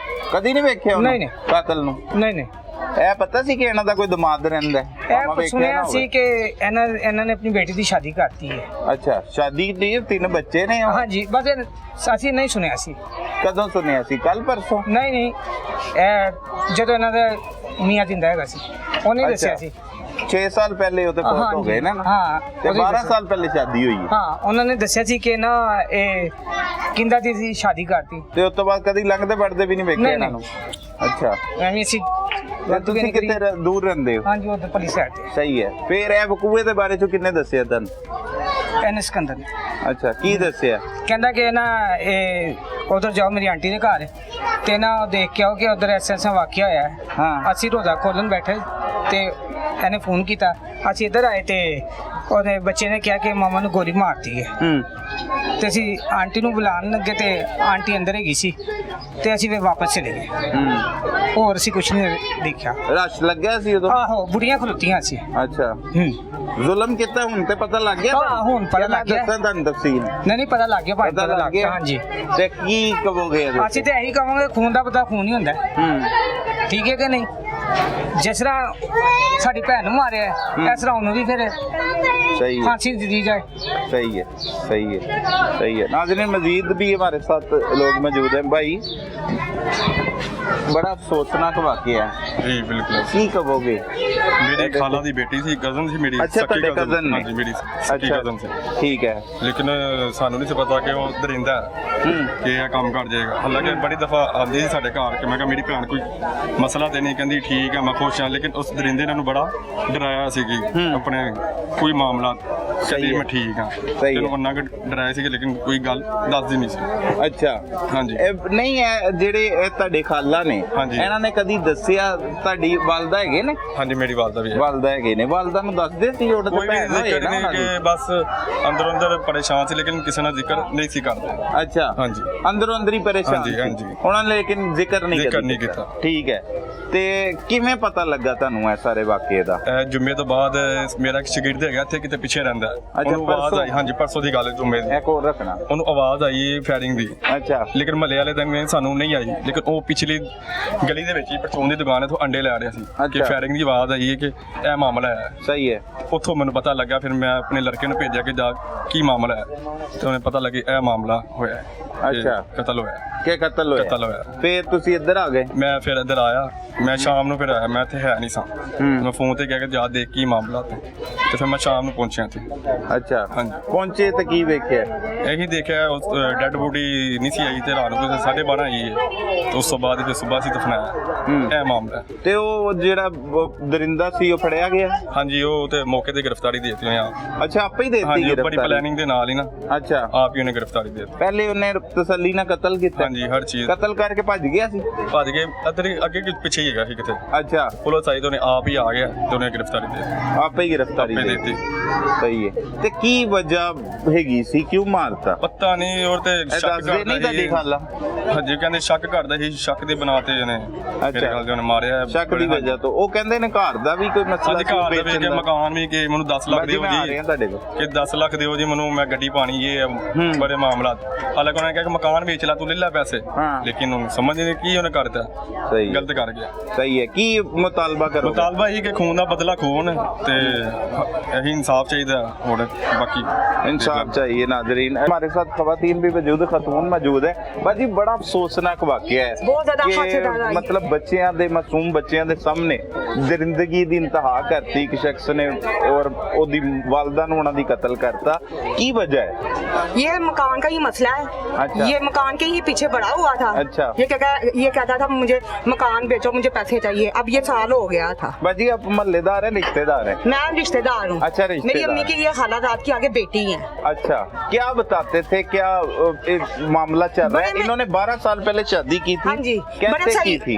ਕਦੀ ਨਹੀਂ ਵੇਖਿਆ ਉਹਨੂੰ? ਨਹੀਂ, ਨਹੀਂ। ਕਾਤਲ ਨੂੰ? ਨਹੀਂ ਨਹੀਂ। ਇਹ ਪਤਾ ਸੀ ਕਿ ਇਹਨਾਂ ਦਾ ਕੋਈ ਦਮਾਦ ਰਹਿੰਦਾ ਹੈ? ਆਪਾਂ ਇਹ ਵੇਖਿਆ ਸੁਣਿਆ ਨਾ ਸੀ ਹੋਵੇ। ਕਿ ਇਹਨਾਂ ਨੇ ਆਪਣੀ ਬੇਟੀ ਦੀ ਸ਼ਾਦੀ ਕਰਤੀ ਹੈ। ਅੱਛਾ, ਸ਼ਾਦੀ ਦੀ 3 ਬੱਚੇ ਨੇ? ਹਾਂਜੀ, ਬਸ ਅਸੀਂ ਨਹੀਂ ਸੁਣਿਆ ਸੀ। ਕਦੋਂ ਸੁਣਿਆ ਸੀ? ਕੱਲ ਪਰਸੋਂ? ਨਹੀਂ ਨਹੀਂ, ਇਹ ਜਦੋਂ ਇਹਨਾਂ ਦਾ ਮੀਆਂ ਜਿੰਦਾ ਹੈਗਾ ਸੀ ਉਹਨੇ ਦੱਸਿਆ ਸੀ। 6 ਸਾਲ ਪਹਿਲੇ ਉਹ ਤੇ ਫੌਤ ਹੋ ਗਏ ਨਾ? ਹਾਂ, ਤੇ 12 ਸਾਲ ਪਹਿਲੇ ਸ਼ਾਦੀ ਹੋਈ ਹੈ। ਹਾਂ, ਉਹਨਾਂ ਨੇ ਦੱਸਿਆ ਸੀ ਕਿ ਨਾ ਇਹ ਕਿੰਦਾ ਦੀ ਸ਼ਾਦੀ ਕਰਤੀ ਤੇ ਉਸ ਤੋਂ ਬਾਅਦ ਕਦੀ ਲੰਘਦੇ ਵੜਦੇ ਵੀ ਨਹੀਂ ਵੇਖਿਆ ਇਹਨਾਂ ਨੂੰ? ਅੱਛਾ, ਐਵੇਂ ਅਸੀਂ ਤੇ ਤੁਸੀਂ ਕਿੱਥੇ ਦੂਰ ਰਹਿੰਦੇ ਹੋ? ਹਾਂਜੀ, ਉਧਰ ਪਲੀ ਸਾਈਡ ਤੇ। ਸਹੀ ਹੈ। ਫਿਰ ਇਹ ਵਕੂਏ ਦੇ ਬਾਰੇ ਚ ਕਿੰਨੇ ਦੱਸਿਆ ਤੁਹਾਨੂੰ? ਐਨ ਸਿਕੰਦਰ ਨੇ। ਅੱਛਾ, ਕੀ ਦੱਸਿਆ? ਕਹਿੰਦਾ ਕਿ ਨਾ ਇਹ ਉਧਰ ਜਾਓ ਮੇਰੀ ਆਂਟੀ ਦੇ ਘਰ ਤੇ ਨਾ ਉਹ ਦੇਖ ਕੇ ਆਓ ਕਿ ਉਧਰ ਐਸਾ ਵਾਕਿਆ ਹੋਇਆ ਹੈ। ਹਾਂ। ਅਸੀਂ ਰੋਜ਼ਾ ਖੋਲਣ ਬੈਠੇ ਤੇ ਇਹਨੇ ਫੋਨ ਕੀਤਾ, ਅਸੀਂ ਇੱਧਰ ਆਏ ਤੇ ਉਹਦੇ ਬੱਚੇ ਨੇ ਕਿਹਾ ਕਿ ਮਾਮਾ ਨੂੰ ਗੋਲੀ ਮਾਰਤੀ ਹੈ। ਤੇ ਅਸੀਂ ਆਂਟੀ ਨੂੰ ਬੁਲਾਉਣ ਲੱਗੇ ਤੇ ਆਂਟੀ ਅੰਦਰ ਹੈਗੀ ਸੀ ਤੇ ਅਸੀਂ ਫਿਰ ਵਾਪਸ ਚਲੇ ਗਏ। ਹੋਰ ਅਸੀਂ ਕੁਝ ਨਹੀਂ ਦੇਖਿਆ। ਰਸ਼ ਲੱਗਿਆ ਸੀ ਉਦੋਂ? ਆਹੋ, ਬੁੜੀਆਂ ਖਲੋਤੀਆਂ ਸੀ। ਅੱਛਾ, ਜ਼ੁਲਮ ਕੀਤਾ ਹੁਣ ਤੇ ਪਤਾ ਲੱਗ ਗਿਆ? ਹਾਂ, ਹੁਣ ਪਤਾ ਲੱਗ ਗਿਆ। ਦੱਸਾਂ ਤੁਹਾਨੂੰ ਤਫਸੀਲ? ਨਹੀਂ ਪਤਾ ਲੱਗ ਗਿਆ ਭਾਈ, ਪਤਾ ਲੱਗ ਗਿਆ। ਹਾਂਜੀ। ਤੇ ਕੀ ਕਹੋਗੇ? ਅਸੀਂ ਤੇ ਇਹੀ ਕਹਾਂਗੇ, ਖੂਨ ਦਾ ਪਤਾ ਖੂਨ ਹੀ ਹੁੰਦਾ। ਠੀਕ ਹੈ ਕਿ ਨਹੀਂ? ਜਿਸ ਤਰ੍ਹਾਂ ਸਾਡੀ ਭੈਣ ਨੂੰ ਮਾਰਿਆ ਇਸ ਤਰ੍ਹਾਂ ਉਹਨੂੰ ਵੀ ਫਿਰ सही है, फांसी दे दी जाए। सही है, सही है, सही है। नाज़रीन मजीद भी हमारे साथ लोग मौजूद हैं। भाई बड़ा अफसोसनाक वाकया है जी, बिल्कुल। की कहोगे? मेरी खाला दी बेटी सी, कजन सी मेरी। अच्छा, सकी कजन हाँ जी, मेरी सकी कजन से। ठीक है। लेकिन सानू नहीं पता कि वो दरिंदा है कि यह काम कर जाएगा। हालांकि बड़ी दफा आती सी साडे घर कि मैं कहा मेरी भैन कोई मसला ते नहीं, कहती ठीक है मैं खुश हाँ, लेकिन उस दरिंदे ने बड़ा डराया सी अपने कोई मामला कहती मैं ठीक हाँ, उन्ना डराया सी, लेकिन कोई गल दसदी नहीं सी। अच्छा, हाँ जी। नहीं है ਜਿਹੜੇ ਤੁਹਾਡੇ ਖਾਲਾ ਨੇ, ਇਹਨਾਂ ਨੇ ਕਦੀ ਦੱਸਿਆ ਤੁਹਾਡੀ ਵਾਲਦਾ ਹੈਗੇ ਨੇ? ਹਾਂਜੀ, ਮੇਰੀ ਵਾਲਦਾ ਵੀ ਹੈ। ਵਾਲਦਾ ਹੈਗੇ ਨੇ। ਵਾਲਦਾ ਨੂੰ ਦੱਸਦੇ ਸੀ? ਉਹਦਾ ਤਾਂ ਭੈਣ ਹੋਏ ਨਾ ਉਹਨਾਂ ਦੀ। ਬਸ ਅੰਦਰੋਂ ਅੰਦਰ ਪਰੇਸ਼ਾਨ ਸੀ, ਲੇਕਿਨ ਕਿਸੇ ਨਾਲ ਜ਼ਿਕਰ ਨਹੀਂ ਸੀ ਕਰਦੇ। ਅੱਛਾ, ਹਾਂਜੀ, ਅੰਦਰੋਂ ਅੰਦਰ ਹੀ ਪਰੇਸ਼ਾਨ ਸੀ। ਹਾਂਜੀ। ਉਹਨਾਂ ਨੇ ਲੇਕਿਨ ਜ਼ਿਕਰ ਨਹੀਂ ਕੀਤਾ। ਠੀਕ ਹੈ। ਤੇ ਕਿਵੇਂ ਪਤਾ ਲੱਗਾ ਤੁਹਾਨੂੰ ਇਹ ਸਾਰੇ ਵਾਕਿਏ ਦਾ? ਜੁਮੇ ਤੋਂ ਬਾਅਦ ਮੇਰਾ ਇੱਕ ਸ਼ਾਗਿਰਦ ਹੈਗਾ ਇੱਥੇ ਕਿਤੇ ਪਿੱਛੇ ਰਹਿੰਦਾ, ਉਹਨੂੰ ਆਵਾਜ਼ ਆਈ। ਹਾਂਜੀ, ਪਰਸੋਂ ਦੀ ਗੱਲ ਹੈ, ਜੁਮੇ ਦੀ। ਇੱਕ ਹੋਰ ਰੱਖਣਾ। ਉਹਨੂੰ ਆਵਾਜ਼ ਆਈ ਫਾਇਰਿੰਗ ਦੀ। ਅੱਛਾ। ਲੇਕਿਨ ਮਹੱਲੇ ਵਾਲੇ ਦਿਨ ਸਾਨੂੰ ਨਹੀਂ ਆਈ, ਲੇਕਿਨ ਉਹ ਪਿਛਲੀ ਗਲੀ ਦੇ ਵਿੱਚ ਹੀ ਪਰਚੂਨ ਦੀ ਦੁਕਾਨ ਹੈ ਤੋਂ ਅੰਡੇ ਲੈ ਰਿਹਾ ਸੀ ਕਿ ਫਾਇਰਿੰਗ ਦੀ ਆਵਾਜ਼ ਆਈ कि ਇਹ ਮਾਮਲਾ ਹੈ। सही है। ਉੱਥੋਂ ਮੈਨੂੰ ਪਤਾ ਲੱਗਾ, ਫਿਰ ਮੈਂ ਆਪਣੇ ਲੜਕੇ ਨੂੰ ਭੇਜਿਆ ਕਿ ਜਾ ਕੀ ਮਾਮਲਾ ਹੈ, ਤੇ ਉਹਨੇ ਪਤਾ ਲੱਗੀ ਇਹ ਮਾਮਲਾ ਹੋਇਆ ਹੈ ਕਿ ਅੱਛਾ। ਕਤਲ ਹੋਇਆ ਹੈ। ਕਿ ਕਤਲ ਹੋਇਆ? ਕਤਲ ਹੋਇਆ। ਫਿਰ ਤੁਸੀਂ ਇੱਧਰ ਆ ਗਏ? ਮੈਂ ਫਿਰ ਇੱਧਰ ਆਇਆ, ਮੈਂ ਸ਼ਾਮ ਨੂੰ ਫਿਰ ਆਇਆ, ਮੈਂ ਇੱਥੇ ਹੈ ਨਹੀਂ ਸਾਂ। ਮੈਂ ਫੋਨ ਤੇ ਕਹਿ ਕੇ ਜਾ ਦੇਖ ਕੀ ਮਾਮਲਾ, ਤੇ ਫਿਰ ਮੈਂ ਸ਼ਾਮ ਨੂੰ ਪਹੁੰਚਿਆ ਇੱਥੇ। ਅੱਛਾ, ਹਾਂਜੀ। ਪਹੁੰਚੇ ਤੇ ਕੀ ਵੇਖਿਆ? ਇਹੀ ਦੇਖਿਆ ਉਸ ਡੈੱਡ ਬੋਡੀ ਨਹੀਂ ਸੀ ਆਈ, ਤੇ ਰਾਤ ਨੂੰ 12:30 ਆਈ ਹੈ, ਤੇ ਉਸ ਤੋਂ ਬਾਅਦ ਫਿਰ ਸਵੇਰ ਸੀ ਦਫਨਾਇਆ। ਇਹ ਮਾਮਲਾ ਹੈ। ਤੇ ਉਹ ਜਿਹੜਾ ਦਰਿੰਦਾ ਸੀ ਉਹ ਫੜਿਆ ਗਿਆ? ਹਾਂਜੀ, ਉਹ ਤੇ ਮੌਕੇ ਤੇ ਗ੍ਰਿਫਤਾਰੀ ਦੇ ਦਿੱਤੀ ਆ। ਅੱਛਾ, ਆਪੇ ਹੀ ਦੇ ਦਿੱਤੀ ਹਾਂਜੀ, ਬੜੀ ਗ੍ਰਿਫਤਾਰੀ? ਪਲੈਨਿੰਗ ਦੇ ਨਾਲ ਹੀ ਨਾ ਅੱਛਾ, ਆਪ ਹੀ ਉਹਨੇ ਗ੍ਰਿਫਤਾਰੀ ਦੇ ਦਿੱਤੀ। ਪਹਿਲੇ ਉਹਨੇ ਤਸੱਲੀ ਨਾਲ ਕਤਲ ਕੀਤਾ? ਹਾਂਜੀ, ਹਰ ਚੀਜ਼ ਕਤਲ ਕਰਕੇ ਭੱਜ ਗਿਆ ਸੀ? ਭੱਜ ਕੇ ਅੱਗੇ ਪਿੱਛੇ ਹੀ ਹੈਗਾ ਸੀ ਕਿਤੇ। ਅੱਛਾ, ਪੁਲਿਸ ਆਈ ਤੇ ਉਹਨੇ ਆਪ ਹੀ ਆ ਗਿਆ ਤੇ ਉਹਨੇ ਗ੍ਰਿਫਤਾਰੀ ਦੇ ਦਿੱਤੀ। ਆਪੇ ਹੀ ਗ੍ਰਿਫਤਾਰੀ ਆਪੇ ਦੇ ਦੇ ਦਿੱਤੀ। ਸਹੀ ਹੈ। ਤੇ ਕੀ ਵਜ੍ਹਾ ਹੈਗੀ ਸੀ, ਕਿਉਂ ਮਾਰਤਾ? ਪਤਾ ਨਹੀਂ, ਔਰ ਤੇ ਇਹ ਸ਼ੱਕ ਦੱਸਦੇ ਨਹੀਂ ਕਰਦਾ ਤੁਹਾਡੀ ਖਾਲਾ? ਹਾਂਜੀ, ਕਹਿੰਦੇ ਸ਼ੱਕ ਕਰਦਾ ਸੀ, ਸ਼ੱਕ ਦੇ ਬਣਾ ਤੇ ਉਹਨੇ ਮੇਰੇ ਖਿਆਲ ਦੇ ਉਹਨੇ ਮਾਰਿਆ। ਸ਼ੱਕ ਦੀ ਵਜ੍ਹਾ ਤੋਂ? ਉਹ ਕਹਿੰਦੇ ਨੇ ਘਰ ਦਾ ਵੀ ਕੋਈ ਮਸਲਾ ਅੱਜ ਘਰ ਦਾ ਵੀ ਕਿ ਮਕਾਨ ਵੀ ਕਿ ਮੈਨੂੰ 10 ਲੱਖ ਦਿਓ ਮੈਂ ਆ ਜੀ, ਰਿਹਾ ਤੁਹਾਡੇ ਕੋਲ ਕਿ 10 ਲੱਖ ਦਿਓ ਜੀ ਮੈਨੂੰ, ਮੈਂ ਗੱਡੀ ਪਾਣੀ, ਇਹ ਬੜੇ ਮਾਮਲਾ। ਹਾਲਾਂਕਿ ਉਹਨੇ ਕਿਹਾ ਕਿ ਮਕਾਨ ਵੇਚ ਲੈ, ਤੂੰ ਲੈ ਲੈ ਪੈਸੇ, ਹਾਂ। ਲੇਕਿਨ ਉਹਨੂੰ ਸਮਝ ਨਹੀਂ ਕੀ ਉਹਨੇ ਕਰਤਾ। ਸਹੀ, ਗਲਤ ਕਰ ਗਿਆ। ਸਹੀ ਹੈ। ਕੀ ਮੁਤਾਲਬਾ ਕਰੋ? ਮੁਤਾਲਬਾ ਇਹ ਕਿ ਖੂਨ ਦਾ ਬਦਲਾ ਖੋਣ, ਤੇ ਇਹੀ इंसाफ चाहिए। और बाकी इंसाफ चाहिए। नाजरीन, हमारे साथ खवातीन भी मौजूद, खतून मौजूद है। भाजी, बड़ा अफसोसनाक वाकया है बहुत ज्यादा कि खातिरदार आई। मतलब बच्चों के मासूम बच्चों के सामने जिंदगी की इंतहा करती एक शख्स ने, और ओदी वालदा ने उन्होंने कत्ल करता। की वजह है? ये मकान का ही मसला है। अच्छा। ये मकान के ही पीछे पड़ा हुआ था। अच्छा। ये कहता था मुझे मकान बेचो, मुझे पैसे चाहिए। अब ये साल हो गया था। भाजी, आप महल्लेदार है, रिश्तेदार है? मैं रिश्तेदार हूँ। अच्छा, रिश्तेदार। मेरी अम्मी की ये खाला रात की आगे बेटी है। अच्छा, क्या बताते थे, क्या एक मामला चल रहा है? इन्होंने 12 साल पहले शादी की थी। हाँ जी, बड़ा कैसे सही। की थी?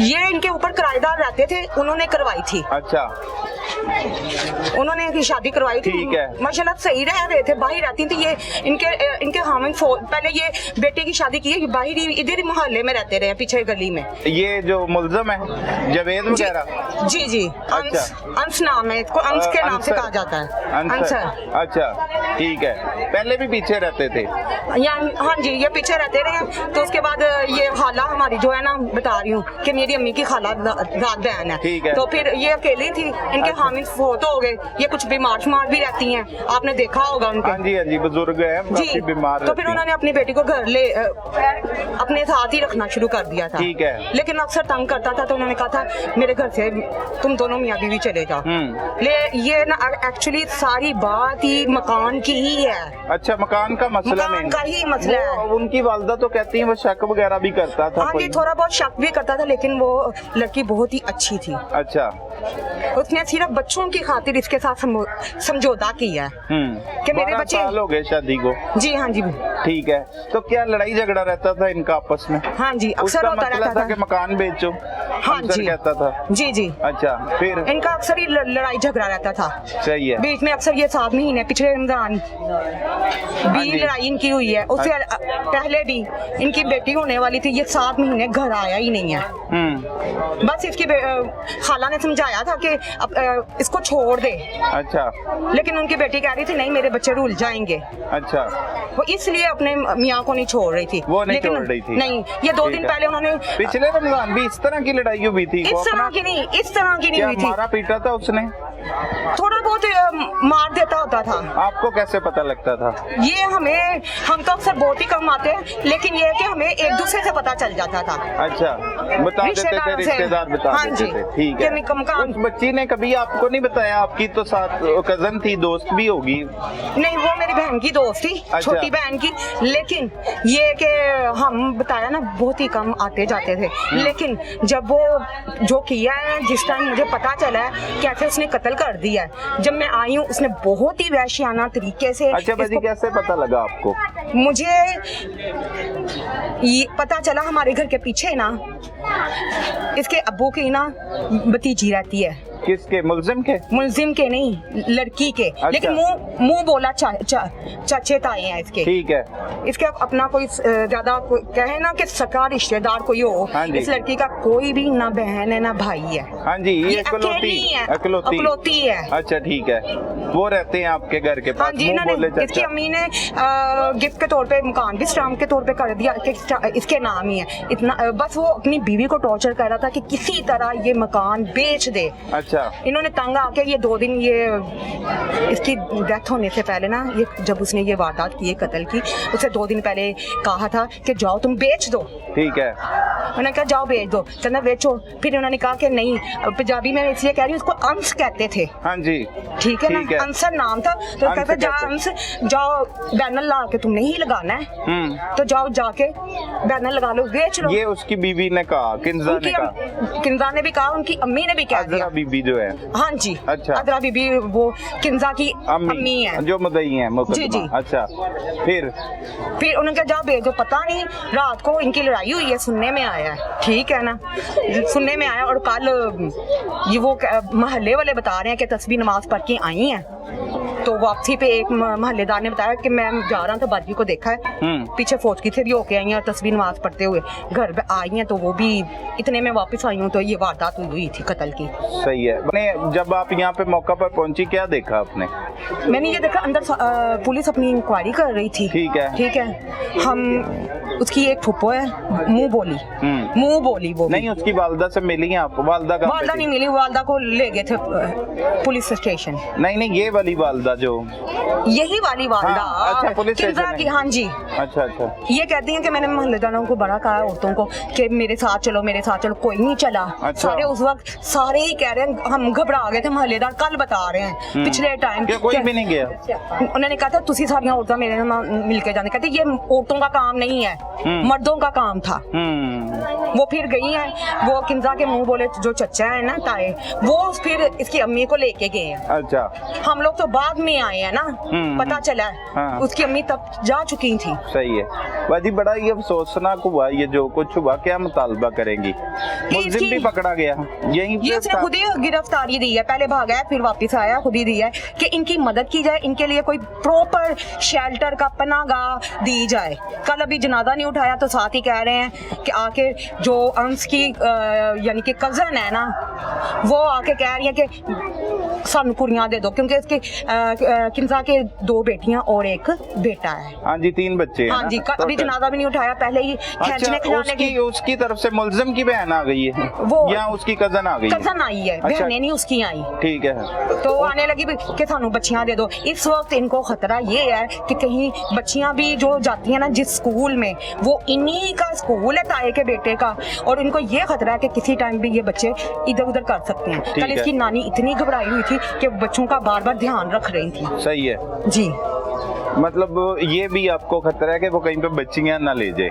ये इनके ऊपर किराएदार रहते थे, उन्होंने करवाई थी। अच्छा, उन्होंने इनकी शादी करवाई थी। ठीक है। माशाल्लाह सही रह रहे थे, बाहर रहती थी ये। इनके हामिद पहले ये बेटे की शादी की है, बाहर ही इधर ही मोहल्ले में रहते रहे, पीछे गली में। ये जो मुल्जम है जावेद वगैरह? जी जी, अंश नाम है इसको, अंश के नाम से कहा जाता है। अंसर। अच्छा, ठीक है। पहले भी पीछे रहते थे? हाँ जी, ये पीछे रहते रहे। तो उसके बाद ये खाला हमारी जो है ना, बता रही हूँ कि मेरी अम्मी की खाला रात बहन ठीक है। है। तो फिर ये अकेली थी, इनके हामिद फोत हो गए। ये कुछ बीमार भी रहती हैं, आपने देखा होगा उनके। हाँ जी, हाँ जी, बुजुर्ग है, काफी बीमार। तो फिर उन्होंने अपनी बेटी को घर ले अपने साथ ही रखना शुरू कर दिया था। ठीक है। लेकिन अक्सर तंग करता था, तो उन्होंने कहा था मेरे घर से तुम दोनों मियाँ बीवी चले जाओ। ये ना एक्चुअली सारी बात ही मकान की ही है। अच्छा, मकान का मसला मकान नहीं? का ही मसला है। उनकी वालदा तो कहती है वो शक वगैरह भी करता था। हाँ जी, थोड़ा बहुत शक भी करता था, लेकिन वो लड़की बहुत ही अच्छी थी। अच्छा, उसने सिर्फ बच्चों की खातिर इसके साथ समझौता किया कि मेरे 12 बच्चे। साल हो गए शादी को? जी हाँ जी। ठीक है। तो क्या लड़ाई झगड़ा रहता था इनका आपस में? हाँ जी, अक्सर उसका होता मसला रहता था कि मकान बेचो? हाँ अक्सर जी, कहता था? जी जी। अच्छा, फिर? इनका अक्सर ही लड़ाई झगड़ा रहता था। सही है। बीच में अक्सर ये 7 महीने पिछले रमजान भी जी। लड़ाई इनकी हुई है। उससे पहले भी इनकी बेटी होने वाली थी, ये 7 महीने घर आया ही नहीं है। बस इसकी खाला ने समझाया था कि इसको छोड़ दे। अच्छा, लेकिन उनकी बेटी कह रही थी नहीं, मेरे बच्चे रुल जाएंगे। अच्छा, वो इसलिए अपने मियाँ को नहीं छोड़ रही थी। वो नहीं लेकिन छोड़ रही थी? नहीं, ये 2 ठीक दिन है। पहले उन्होंने पिछले रमजान भी इस तरह की लड़ाई हुई थी? इस तरह की नहीं, इस तरह की नहीं क्या हुई थी। मारा पीटा था उसने? थोड़ा बहुत मार देता होता था। आपको कैसे पता लगता था? ये हम तो अक्सर बहुत ही कम आते हैं, लेकिन ये है कि हमें एक दूसरे से पता चल जाता था। अच्छा, बता देते थे रिश्तेदार, बता हाँ देते जी, थे। ठीक कि है। मैं मकान। उस बच्ची ने कभी आपको नहीं बताया? आपकी तो साथ कजन थी, दोस्त भी होगी? नहीं, वो मेरी बहन की दोस्त थी। अच्छा। छोटी बहन की। लेकिन ये कि हम बताया ना, बहुत ही कम आते जाते थे। लेकिन जब वो जो किया है, जिस टाइम मुझे पता चला है कैसे उसने कत्ल कर दिया है, जब मैं आई हूँ उसने बहुत ही वहशियाना तरीके से। अच्छा भाजी, कैसे पता लगा आपको? मुझे ये पता चला, हमारे घर के पीछे ना इसके अब्बू की ना भतीजी रहती है। किसके? मुल्जिम के? मुल्जिम के नहीं, लड़की के। अच्छा। लेकिन मुंह बोला चाचे ताए हैं इसके। ठीक है। इसके अपना कोई ज्यादा कहे ना कि सका रिश्तेदार कोई हो। हाँ जी। इस लड़की का कोई भी ना बहन है ना भाई है। हाँ जी, ये अकेली है, अकलौती है। अच्छा, ठीक है। वो रहते हैं आपके घर के पास? हाँ जी, इन्होंने इसकी अम्मी ने गिफ्ट के तौर पे मकान भी स्टाम्प के तौर पे कर दिया कि इसके नाम ही है। इतना बस वो अपनी बीवी को टॉर्चर कर रहा था कि किसी तरह ये मकान बेच दे। अच्छा। अच्छा। इन्होंने तंग आके ये 2 दिन ये इसकी डेथ होने से पहले ना, ये जब उसने ये वारदात की कत्ल की, उसे 2 दिन पहले कहा था कि जाओ तुम बेच दो। ठीक है। उन्होंने कहा जाओ बेच दो, कहना बेचो। फिर उन्होंने कहा कि नहीं, पंजाबी में इसलिए कह रही हूँ, उसको अंश कहते थे। हाँ जी। ठीक है ना, अंसर नाम था। तो अंश कहते जा कहते। अंश, जाओ बैनर ला के तुमने ही लगाना है, तो जाओ जाके बैनर लगा लो, बेच लो। ये उसकी बीवी ने कहा, किंजा ने कहा, किंजा ने भी कहा, उनकी अम्मी ने भी कह अजरा दिया। बीबी जो है। हाँ जी। अच्छा। अजरा बीबी वो किंजा की अम्मी है, जो मदई है जी, जी। अच्छा। फिर उन्होंने कहा जाओ भेज दो। पता नहीं रात को इनकी लड़ाई हुई है, सुनने में आया है, ठीक है ना, सुनने में आया। और कल ये वो मोहल्ले वाले बता रहे हैं कि तस्बीह नमाज पढ़ के आई हैं, तो वापसी पे एक मोहल्लेदार ने बताया कि मैं जा रहा था, बाजी को देखा है, पीछे फौजगी से भी होके आई हैं और तस्बीह नमाज पढ़ते हुए घर पे आई हैं, तो वो भी इतने में वापस आई हूँ तो ये वारदात हुई थी कत्ल की। सही है। मैंने जब आप यहाँ पे मौका पर पहुंची, क्या देखा आपने? मैंने ये देखा अंदर पुलिस अपनी इंक्वायरी कर रही थी। ठीक है। ठीक है। हम उसकी एक फुप्पो है, मुंह बोली वो नहीं, उसकी वालदा से मिली हैं आप? वालदा का वालदा नहीं मिली, वालदा को ले गए थे पुलिस स्टेशन। नहीं, ये वाली वालदा जो, यही वाली वालदा। हाँ, अच्छा, पुलिस किंजा स्टेशन की। है। हाँ जी। अच्छा अच्छा। ये कहती हैं कि मैंने मोहल्लेदारों को बड़ा कहा, औरतों को, कि मेरे साथ चलो, मेरे साथ चलो, कोई नहीं चला। अच्छा। सारे उस वक्त सारे ही कह रहे हैं, हम घबरा गए थे, मोहल्लेदार कल बता रहे हैं पिछले टाइम। कोई भी नहीं गया? उन्होंने कहा था तुसी सारियां औरतां मेरे नाल मिलके जाने, कहते ये औरतों का काम नहीं है, मर्दों का काम था। वो फिर गई हैं, वो किंजा के मुंह बोले जो चचा है ना, ताए, वो फिर इसकी अम्मी को लेके गए हैं। अच्छा। हम लोग तो बाद में आए हैं ना, पता चला है। हाँ। उसकी अम्मी तब जा चुकी थी। सही है बाजी, बड़ा ही अफसोसनाक हुआ ये जो कुछ हुआ। क्या मुतालबा करेंगी? मुल्जिम भी पकड़ा गया यही? ये उसने खुद ही गिरफ्तारी दी है, पहले भागा है फिर वापस आया, खुद ही दी है कि इनकी मदद की जाए, इनके लिए कोई प्रॉपर शेल्टर का पनाहगाह दी जाए। कल अभी जनाजा नहीं उठाया तो साथ ही कह रहे हैं कि आके जो अंश की यानी कि कजन है ना, वो आके कह रही है कि सानू कुड़ियां दे दो, क्योंकि इसके किंजा के 2 बेटियां और 1 बेटा है। हाँ जी, 3 बच्चे हैं। हाँ जी। अभी जनाजा भी नहीं उठाया, पहले ही खींचने खिलाने की। उसकी तरफ से मुल्जिम की बहन आ गई है वो या उसकी कजन आ गई है? कजन आई है। अच्छा। बहनें नहीं उसकी आई। ठीक है। तो आने लगी भी कि सानू बच्चियां दे दो। इस वक्त इनको खतरा ये है कि कहीं बच्चियां भी जो जाती हैं ना जिस स्कूल में, वो इन्हीं का स्कूल है, ताए के बेटे का, और इनको ये खतरा है कि किसी टाइम भी ये बच्चे इधर उधर कर सकते हैं। कल इसकी नानी इतनी घबराई हुई थी कि बच्चों का बार बार ध्यान रख रही थी। सही है जी। मतलब ये भी आपको खतरा है कि वो कहीं पे बच्चियां ना ले जाए,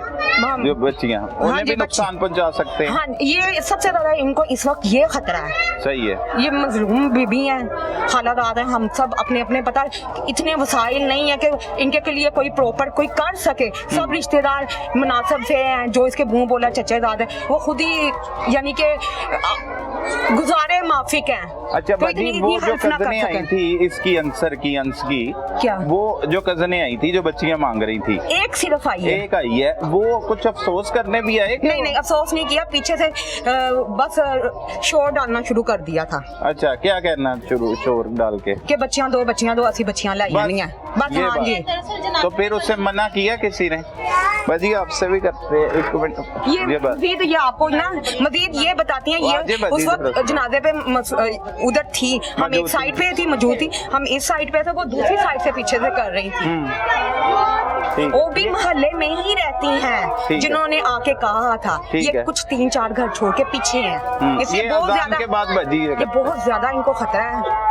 जो बच्चियां उन्हें भी नुकसान पहुंचा सकते हैं। हाँ, ये सबसे ज्यादा इनको इस वक्त ये खतरा है। सही है। ये मजलूम बीबी हैं, हालात हैं, हम सब अपने अपने पता इतने वसाइल नहीं है कि इनके के लिए कोई प्रॉपर कोई कर सके। सब रिश्तेदार मुनासिब से हैं, जो इसके मुंह बोला चचेदाद है, वो खुद ही यानी कि गुजारे माफिक हैं। अच्छा बाजी, वो जो कजनें आई थी इसकी, अंसर की, अंश की, क्या वो जो कजनें आई थी जो बच्चियां मांग रही थी, एक सिर्फ आई है, एक आई है, वो कुछ अफसोस करने भी आए? नहीं, अफसोस नहीं किया, पीछे से बस शोर डालना शुरू कर दिया था। अच्छा, क्या कहना शुरू शोर डाल के कि बच्चियां दो असी बच्चियां लाई नहीं है बस। हाँ जी। तो फिर उससे मना किया किसी ने? बाजी आपसे भी करते हैं, एक मिनट। ये मजीद ये आपको ना मजीद ये बताती हैं, ये उस वक्त जनाजे पे उधर थी, हम एक साइड पे थी, मौजूद थी, हम इस साइड पे थे, वो दूसरी साइड से पीछे से कर रही थी। वो भी मोहल्ले में ही रहती हैं, जिन्होंने आके कहा था। ये कुछ 3-4 घर छोड़ के पीछे हैं, इसलिए बहुत ज्यादा के बाद बाजी ये बहुत ज्यादा इनको खतरा है,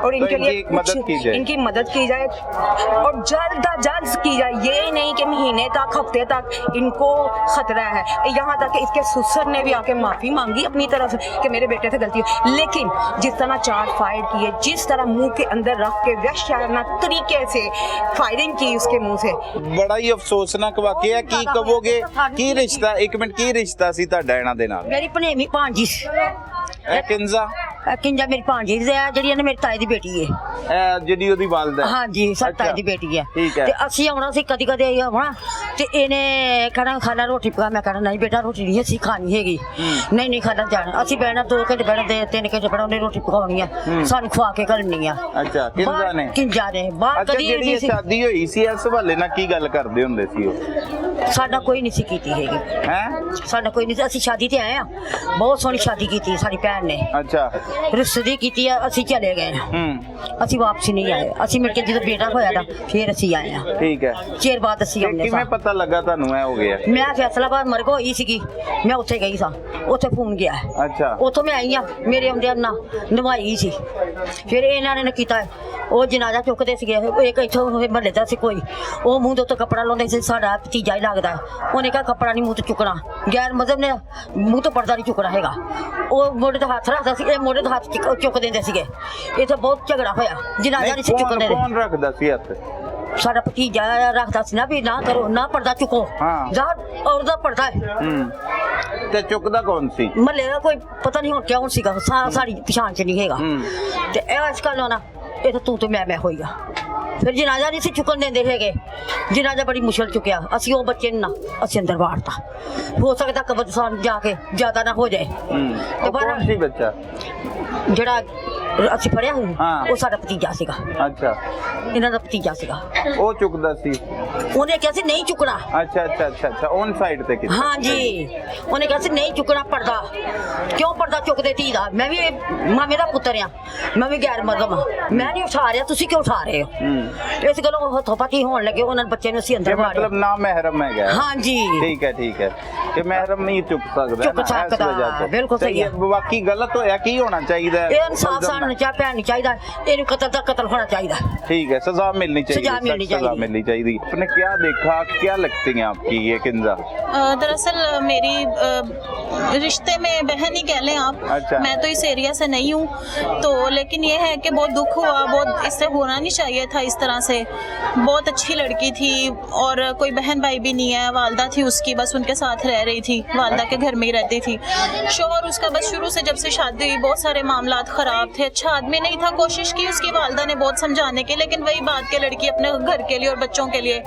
और इनके लिए इनकी मदद की जाए और जल्द अज जल्द की जाए। ये नहीं कि महीने तक, हफ्ते तक इनको खतरा है। यहाँ तक कि इसके ससुर ने भी आके माफी मांगी अपनी तरफ कि मेरे बेटे से गलती है, लेकिन जिस तरह 4 फायर किए, जिस तरह मुंह के अंदर रख के वहशाना तरीके से फायरिंग की उसके मुंह से, बड़ा ही अफसोसनाक वाकया। की कहोगे की रिश्ता, एक मिनट, की रिश्ता सी ਤੁਹਾਡਾ ਇਹਨਾਂ ਦੇ ਨਾਲ? मेरी भनेवी भांजी किंजा किंजा मेरी भांजी ਜਿਹੜੀ ਨੇ ਮੇਰੀ ਤਾਏ ਦੀ ਬੇਟੀ ਹੈ, ਜਿਹੜੀ ਉਹਦੀ ਵਾਲਦਾ ਹੈ। ਹਾਂਜੀ, ਸਾਡੀ ਤਾਏ ਦੀ ਬੇਟੀ ਹੈ। ਠੀਕ ਹੈ। ਤੇ ਅਸੀਂ ਆਉਣਾ ਸੀ ਕਦੀ ਕਦੇ ਆਉਣਾ, ਤੇ ਇਹਨੇ ਕਹਿਣਾ ਖਾਣਾ ਰੋਟੀ ਪਕਾ, ਮੈਂ ਕਹਿਣਾ ਨਹੀਂ ਬੇਟਾ ਰੋਟੀ ਨਹੀਂ ਅਸੀਂ ਖਾਣੀ ਹੈਗੀ, ਨਹੀਂ ਖਾਣਾ ਜਾਣਾ, ਅਸੀਂ ਬਹਿਣਾ 2 ਘੰਟੇ ਬਹਿਣਾ, 3 ਘੰਟੇ ਬਹਿਣਾ, ਉਹਨੇ ਰੋਟੀ ਪਕਾਉਣੀ ਆ, ਸਾਨੂੰ ਖਵਾ ਕੇ ਘੱਲਣੀ ਆ। ਅੱਛਾ, ਕਿੰजा ਨੇ ਬਾਹਰ ਕਦੀ ਜਿਹੜੀ ਸ਼ਾਦੀ ਹੋਈ ਸੀ ਇਸ ਹਵਾਲੇ ਨਾਲ ਕੀ ਗੱਲ ਕਰਦੇ ਹੁੰਦੇ ਸੀ ਉਹ? ਸਾਡਾ ਕੋਈ ਨਹੀਂ ਸੀ ਕੀਤੀ ਹੈਗੀ, ਹੈ ਸਾਡਾ ਕੋਈ ਨਹੀਂ ਸੀ। ਅਸੀਂ ਸ਼ਾਦੀ ਤੇ ਆਏ ਆ, ਬਹੁਤ ਸੋਹਣੀ ਸ਼ਾਦੀ ਕੀਤੀ ਸਾਡੀ ਭੈਣ ਨੇ। ਅੱਛਾ, ਰਸਦੀ ਕੀਤੀ ਆ ਅਸੀਂ ਚਲੇ ਗਏ ਅਸੀਂ ਵਾਪਸ ਨਹੀਂ ਆਏ ਅਸੀਂ ਮਿਲ ਕੇ ਜਦੋਂ ਬੇਟਾ ਹੋਇਆ ਤਾਂ ਫਿਰ ਅਸੀਂ ਆਏ ਆ ਠੀਕ ਹੈ ਚਿਰ ਬਾਅਦ ਅਸੀਂ ਆਉਂਦੇ ਕਿਵੇਂ ਸਾਂ ਪਤਾ ਲੱਗਾ ਤੁਹਾਨੂੰ ਐ ਹੋ ਗਿਆ ਮੈਂ ਫੈਸਲਾਬਾਦ ਮਰਗ ਹੋਈ ਸੀਗੀ ਮੈਂ ਉੱਥੇ ਗਈ ਸਾਂ ਉੱਥੇ ਫੋਨ ਗਿਆ ਅੱਛਾ ਉੱਥੋਂ ਮੈਂ ਆਈ ਆ ਮੇਰੇ ਆਉਂਦਿਆਂ ਨਾ ਨਵਾਈ ਸੀ ਫਿਰ ਇਹਨਾਂ ਨੇ ਕੀਤਾ ਉਹ ਜਨਾਜ਼ਾ ਚੁੱਕਦੇ ਸੀਗੇ ਉਹ ਇੱਕ ਇੱਥੋਂ ਮਹੱਲੇ ਦਾ ਸੀ ਕੋਈ ਉਹ ਮੂੰਹ ਦੇ ਉੱਤੇ ਕੱਪੜਾ ਲਾਉਂਦੇ ਸੀ ਸਾਡਾ ਭਤੀਜਾ ਹੀ ਲੱਗਦਾ ਉਹਨੇ ਕਿਹਾ ਕੱਪੜਾ ਨਹੀਂ ਮੂੰਹ ਤੋਂ ਚੁੱਕਣਾ ਗੈਰ ਮਜ਼ਹਬ ਨੇ ਮੂੰਹ ਤੋਂ ਪਰਦਾ ਨਹੀਂ ਚੁੱਕਣਾ ਹੈਗਾ ਉਹ ਮੋਢੇ ਤੇ ਹੱਥ ਰੱਖਦਾ ਸੀ ਇਹ ਮੋਢੇ ਤੇ ਹੱਥ ਚੁੱਕ ਦਿੰਦੇ ਸੀਗੇ ਇੱਥੇ ਬਹੁਤ ਝਗੜਾ ਹੋਇਆ ਜਨਾਜ਼ਾ ਨਹੀਂ ਸੀ ਚੁੱਕਦੇ ਕੌਣ ਰੱਖਦਾ ਸੀ ਹੱਥ ਸਾਡਾ ਭਤੀਜਾ ਰੱਖਦਾ ਸੀ ਨਾ ਵੀ ਨਾ ਕਰੋ ਨਾ ਪਰਦਾ ਚੁੱਕੋ ਜਾਂ ਔਰਤ ਦਾ ਪਰਦਾ ਹੈ ਤੇ ਚੁੱਕਦਾ ਕੌਣ ਸੀ ਮਹੱਲੇ ਦਾ ਕੋਈ ਪਤਾ ਨਹੀਂ ਹੁਣ ਕਿਉਂ ਸੀਗਾ ਸਾਡੀ ਪਛਾਣ ਚ ਨਹੀਂ ਹੈਗਾ ਤੇ ਇਹ ਇਸ ਗੱਲ ਨਾ ਇਹ ਤਾਂ ਤੂੰ ਮੈਂ ਹੋਈ ਆ ਫਿਰ ਜਨਾਜ਼ਾ ਨਹੀਂ ਸੀ ਚੁੱਕਣ ਦਿੰਦੇ ਹੈਗੇ ਜਨਾਜ਼ਾ ਬੜੀ ਮੁਸ਼ਕਲ ਚੁੱਕਿਆ ਅਸੀਂ ਉਹ ਬੱਚੇ ਨੂੰ ਨਾ ਅਸੀਂ ਅੰਦਰ ਵਾੜਤਾ ਹੋ ਸਕਦਾ ਕਬਰਸਤਾਨ ਜਾ ਕੇ ਜ਼ਿਆਦਾ ਨਾ ਹੋ ਜਾਏ ਤੇ ਕੌਣ ਸੀ ਬੱਚਾ ਜਿਹੜਾ ਅਸੀਂ ਫੜਿਆ ਉਹ ਸਾਡਾ ਭਤੀਜਾ ਸੀਗਾ ਅੱਛਾ ਇਹਨਾਂ ਦਾ ਭਤੀਜਾ ਸੀਗਾ ਉਹ ਚੁੱਕਦਾ ਸੀ ਉਹਨੇ ਕਿਹਾ ਸੀ ਨਹੀਂ ਚੁੱਕਣਾ ਅੱਛਾ ਔਨ ਸਾਈਡ ਤੇ ਕਿਤੇ ਹਾਂਜੀ ਉਹਨੇ ਕਿਹਾ ਸੀ ਨਹੀਂ ਚੁੱਕਣਾ ਪਰਦਾ ਕਿਉਂ ਪਰਦਾ ਚੁੱਕਦੇ ਧੀ ਦਾ ਮੈਂ ਵੀ ਮਾਮੇ ਦਾ ਪੁੱਤਰ ਆ ਮੈਂ ਵੀ ਗੈਰ ਮਜ਼ਹਬ ਆ ਮੈਂ ਨਹੀਂ ਉਠਾ ਰਿਹਾ ਤੁਸੀਂ ਕਿਉਂ ਉਠਾ ਰਹੇ ਹੋ ਇਸ ਗੱਲੋਂ ਹੱਥੋਂ ਪਾਤੀ ਹੋਣ ਲੱਗੇ ਉਹਨਾਂ ਬੱਚੇ ਨੂੰ ਅਸੀਂ ਅੰਦਰ ਵਾੜਿਆ ਮਤਲਬ ਨਾ ਮਹਿਰਮ ਹੈ ਹਾਂਜੀ ਠੀਕ ਹੈ ਕਿ ਮਹਿਰਮ ਨਹੀਂ ਚੁੱਕ ਸਕਦਾ ਬਿਲਕੁਲ ਸਹੀ ਹੈ ਬਾਕੀ ਗਲਤ ਹੋਇਆ ਕੀ ਹੋਣਾ ਚਾਹੀਦਾ ਇਹ ਇਨਸਾਫ ਸਾਨੂੰ ਨਹੀਂ ਚਾਹੀਦਾ ਇਹਨੂੰ ਕਤਲ ਹੋਣਾ चाहिए ठीक है सजा मिलनी चाहिए सजा मिलनी चाहिए आपने क्या देखा क्या लगती है आपकी ये किंजा दरअसल मेरी रिश्ते में बहन ही कह लें आप अच्छा। मैं तो इस एरिया से नहीं हूँ तो लेकिन ये है कि बहुत दुख हुआ बहुत इससे होना नहीं चाहिए था इस तरह से बहुत अच्छी लड़की थी और कोई बहन भाई भी नहीं है वालदा थी उसकी बस उनके साथ रह रही थी वालदा के घर में ही रहती थी शोहर उसका बस शुरू से जब से शादी हुई बहुत सारे मामलात खराब थे अच्छा आदमी नहीं था कोशिश की उसकी वालदा ने बहुत समझाने की लेकिन वही बात के लड़की अपने घर के लिए और बच्चों के लिए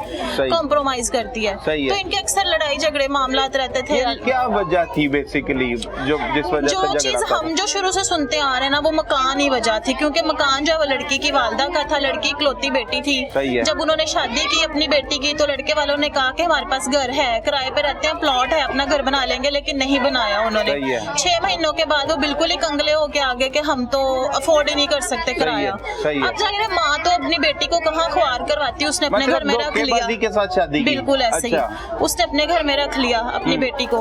कॉम्प्रोमाइज करती है तो इनके अक्सर लड़ाई झगड़े मामलात रहते थे क्या वजह थी बेसिकली जो जिस वजह जो चीज हम जो शुरू से सुनते आ रहे हैं ना वो मकान ही वजह थी क्योंकि मकान जो है लड़की की वालदा का था लड़की इकलौती बेटी थी जब उन्होंने शादी की अपनी बेटी की तो लड़के वालों ने कहा कि हमारे पास घर है किराए पे रहते हैं प्लॉट है अपना घर बना लेंगे लेकिन नहीं बनाया उन्होंने 6 महीनों के बाद वो बिल्कुल ही कंगले होके आगे कि हम तो अफोर्ड ही नहीं कर सकते किराया अब जाहिर है माँ तो अपनी बेटी को कहाँ ख्वार करवाती उसने अपने घर में रख लिया के साथ शादी की बिल्कुल ऐसे ही उसने अपने घर में रख लिया अपनी बेटी को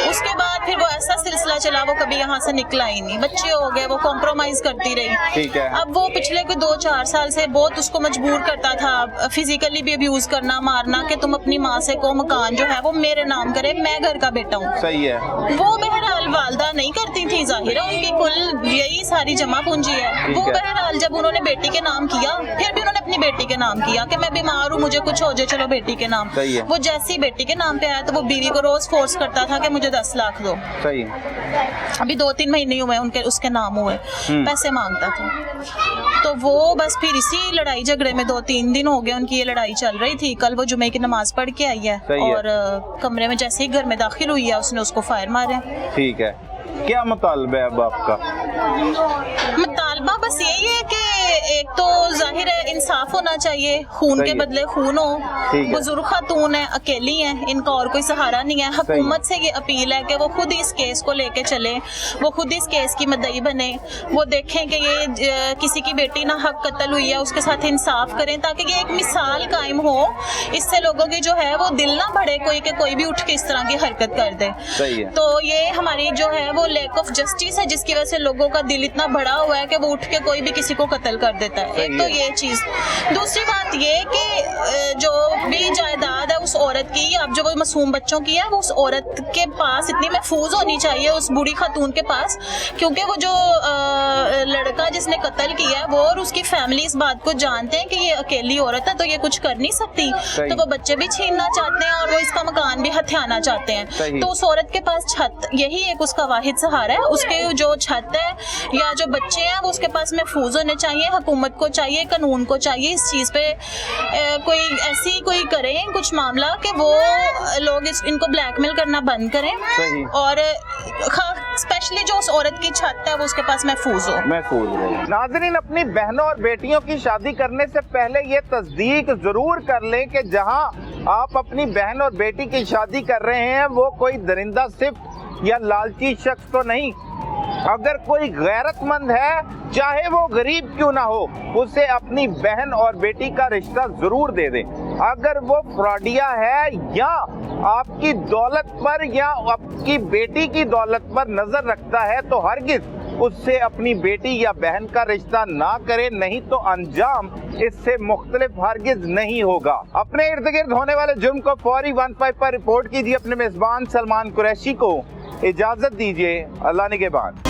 उसके बाद फिर वो ऐसा सिलसिला चला वो कभी यहाँ से निकला ही नहीं बच्चे हो गए वो कॉम्प्रोमाइज करती रही ठीक है अब वो पिछले कोई 2-4 साल से बहुत उसको मजबूर करता था फिजिकली भी अब्यूज करना मारना कि तुम अपनी माँ से को मकान जो है वो मेरे नाम करे मैं घर का बेटा हूँ सही है वो बहरहाल वालदा नहीं करती थी जाहिर है उनकी कुल यही सारी जमा पूंजी है वो बहरहाल जब उन्होंने बेटी के नाम किया फिर भी उन्होंने अपनी बेटी के नाम किया कि मैं बीमार हूँ मुझे कुछ हो जाए चलो बेटी के नाम वो जैसी बेटी के नाम पे आया तो वो बीवी को रोज फोर्स करता था कि मुझे 10 लाख दो सही अभी 2-3 महीने हुए उनके उसके नाम हुए पैसे मांगता था तो वो बस फिर इसी लड़ाई झगड़े में 2-3 दिन हो गए उनकी ये लड़ाई चल रही थी कल वो जुमे की नमाज पढ़ के आई है और कमरे में जैसे ही घर में दाखिल हुई है उसने उसको फायर मारे ठीक है क्या मुतालबा है अब आपका मुतालबा बस यही है कि एक तो जाहिर है इंसाफ होना चाहिए खून के बदले खून हो बुजुर्ग खातून है अकेली हैं इनका और कोई सहारा नहीं है हुकूमत से ये अपील है कि वो खुद इस केस को लेके चले वो खुद इस केस की मदई बने वो देखें कि ये किसी की बेटी ना हक कत्ल हुई है उसके साथ इंसाफ करें ताकि ये एक मिसाल कायम हो इससे लोगों की जो है वो दिल ना बढ़े कोई के कोई भी उठ के इस तरह की हरकत कर दे तो ये हमारी जो है वो लैक ऑफ जस्टिस है जिसकी वजह से लोगों का दिल इतना बड़ा हुआ है कि वो उठ के कोई भी किसी को कत्ल कर देता है एक तो ये चीज दूसरी बात ये कि जो भी जायदाद है उस औरत की अब जो वो मासूम बच्चों की है वो उस औरत के पास इतनी महफूज होनी चाहिए उस बूढ़ी खातून के पास क्योंकि वो जो लड़का जिसने कत्ल किया है वो और उसकी फैमिली इस बात को जानते हैं कि ये अकेली औरत है तो ये कुछ कर नहीं सकती तो वो बच्चे भी छीनना चाहते हैं और वो इसका मकान भी हथियाना चाहते हैं तो उस औरत के पास छत यही एक उसका वाहिद सहारा है उसके जो छत है या जो बच्चे हैं वो उसके पास महफूज होने चाहिए हुकूमत को चाहिए कानून को चाहिए इस चीज़ पे कोई ऐसी कोई करें कुछ मामला कि वो लोग इनको ब्लैकमेल करना बंद करें और स्पेशली जो उस औरत की छत है वो उसके पास महफूज हो नाज़रीन अपनी बहनों और बेटियों की शादी करने से पहले ये तस्दीक जरूर कर लें कि जहां आप अपनी बहन और बेटी की शादी कर रहे हैं वो कोई दरिंदा सिर्फ या लालची शख्स तो नहीं अगर कोई गैरतमंद है, चाहे वो गरीब क्यों ना हो, उसे अपनी बहन और बेटी का रिश्ता जरूर दे दे। अगर वो फ्रॉडिया है या आपकी दौलत पर या आपकी बेटी की दौलत पर नजर रखता है, तो हरगिज उससे अपनी बेटी या बहन का रिश्ता ना करे, नहीं तो अंजाम इससे मुख्तलिफ हरगिज नहीं होगा। अपने इर्द गिर्द होने वाले जुर्म को फौरी 15 पर रिपोर्ट कीजिए। अपने मेजबान सलमान कुरैशी को इजाजत दीजिए। अल्लाह निगहबान।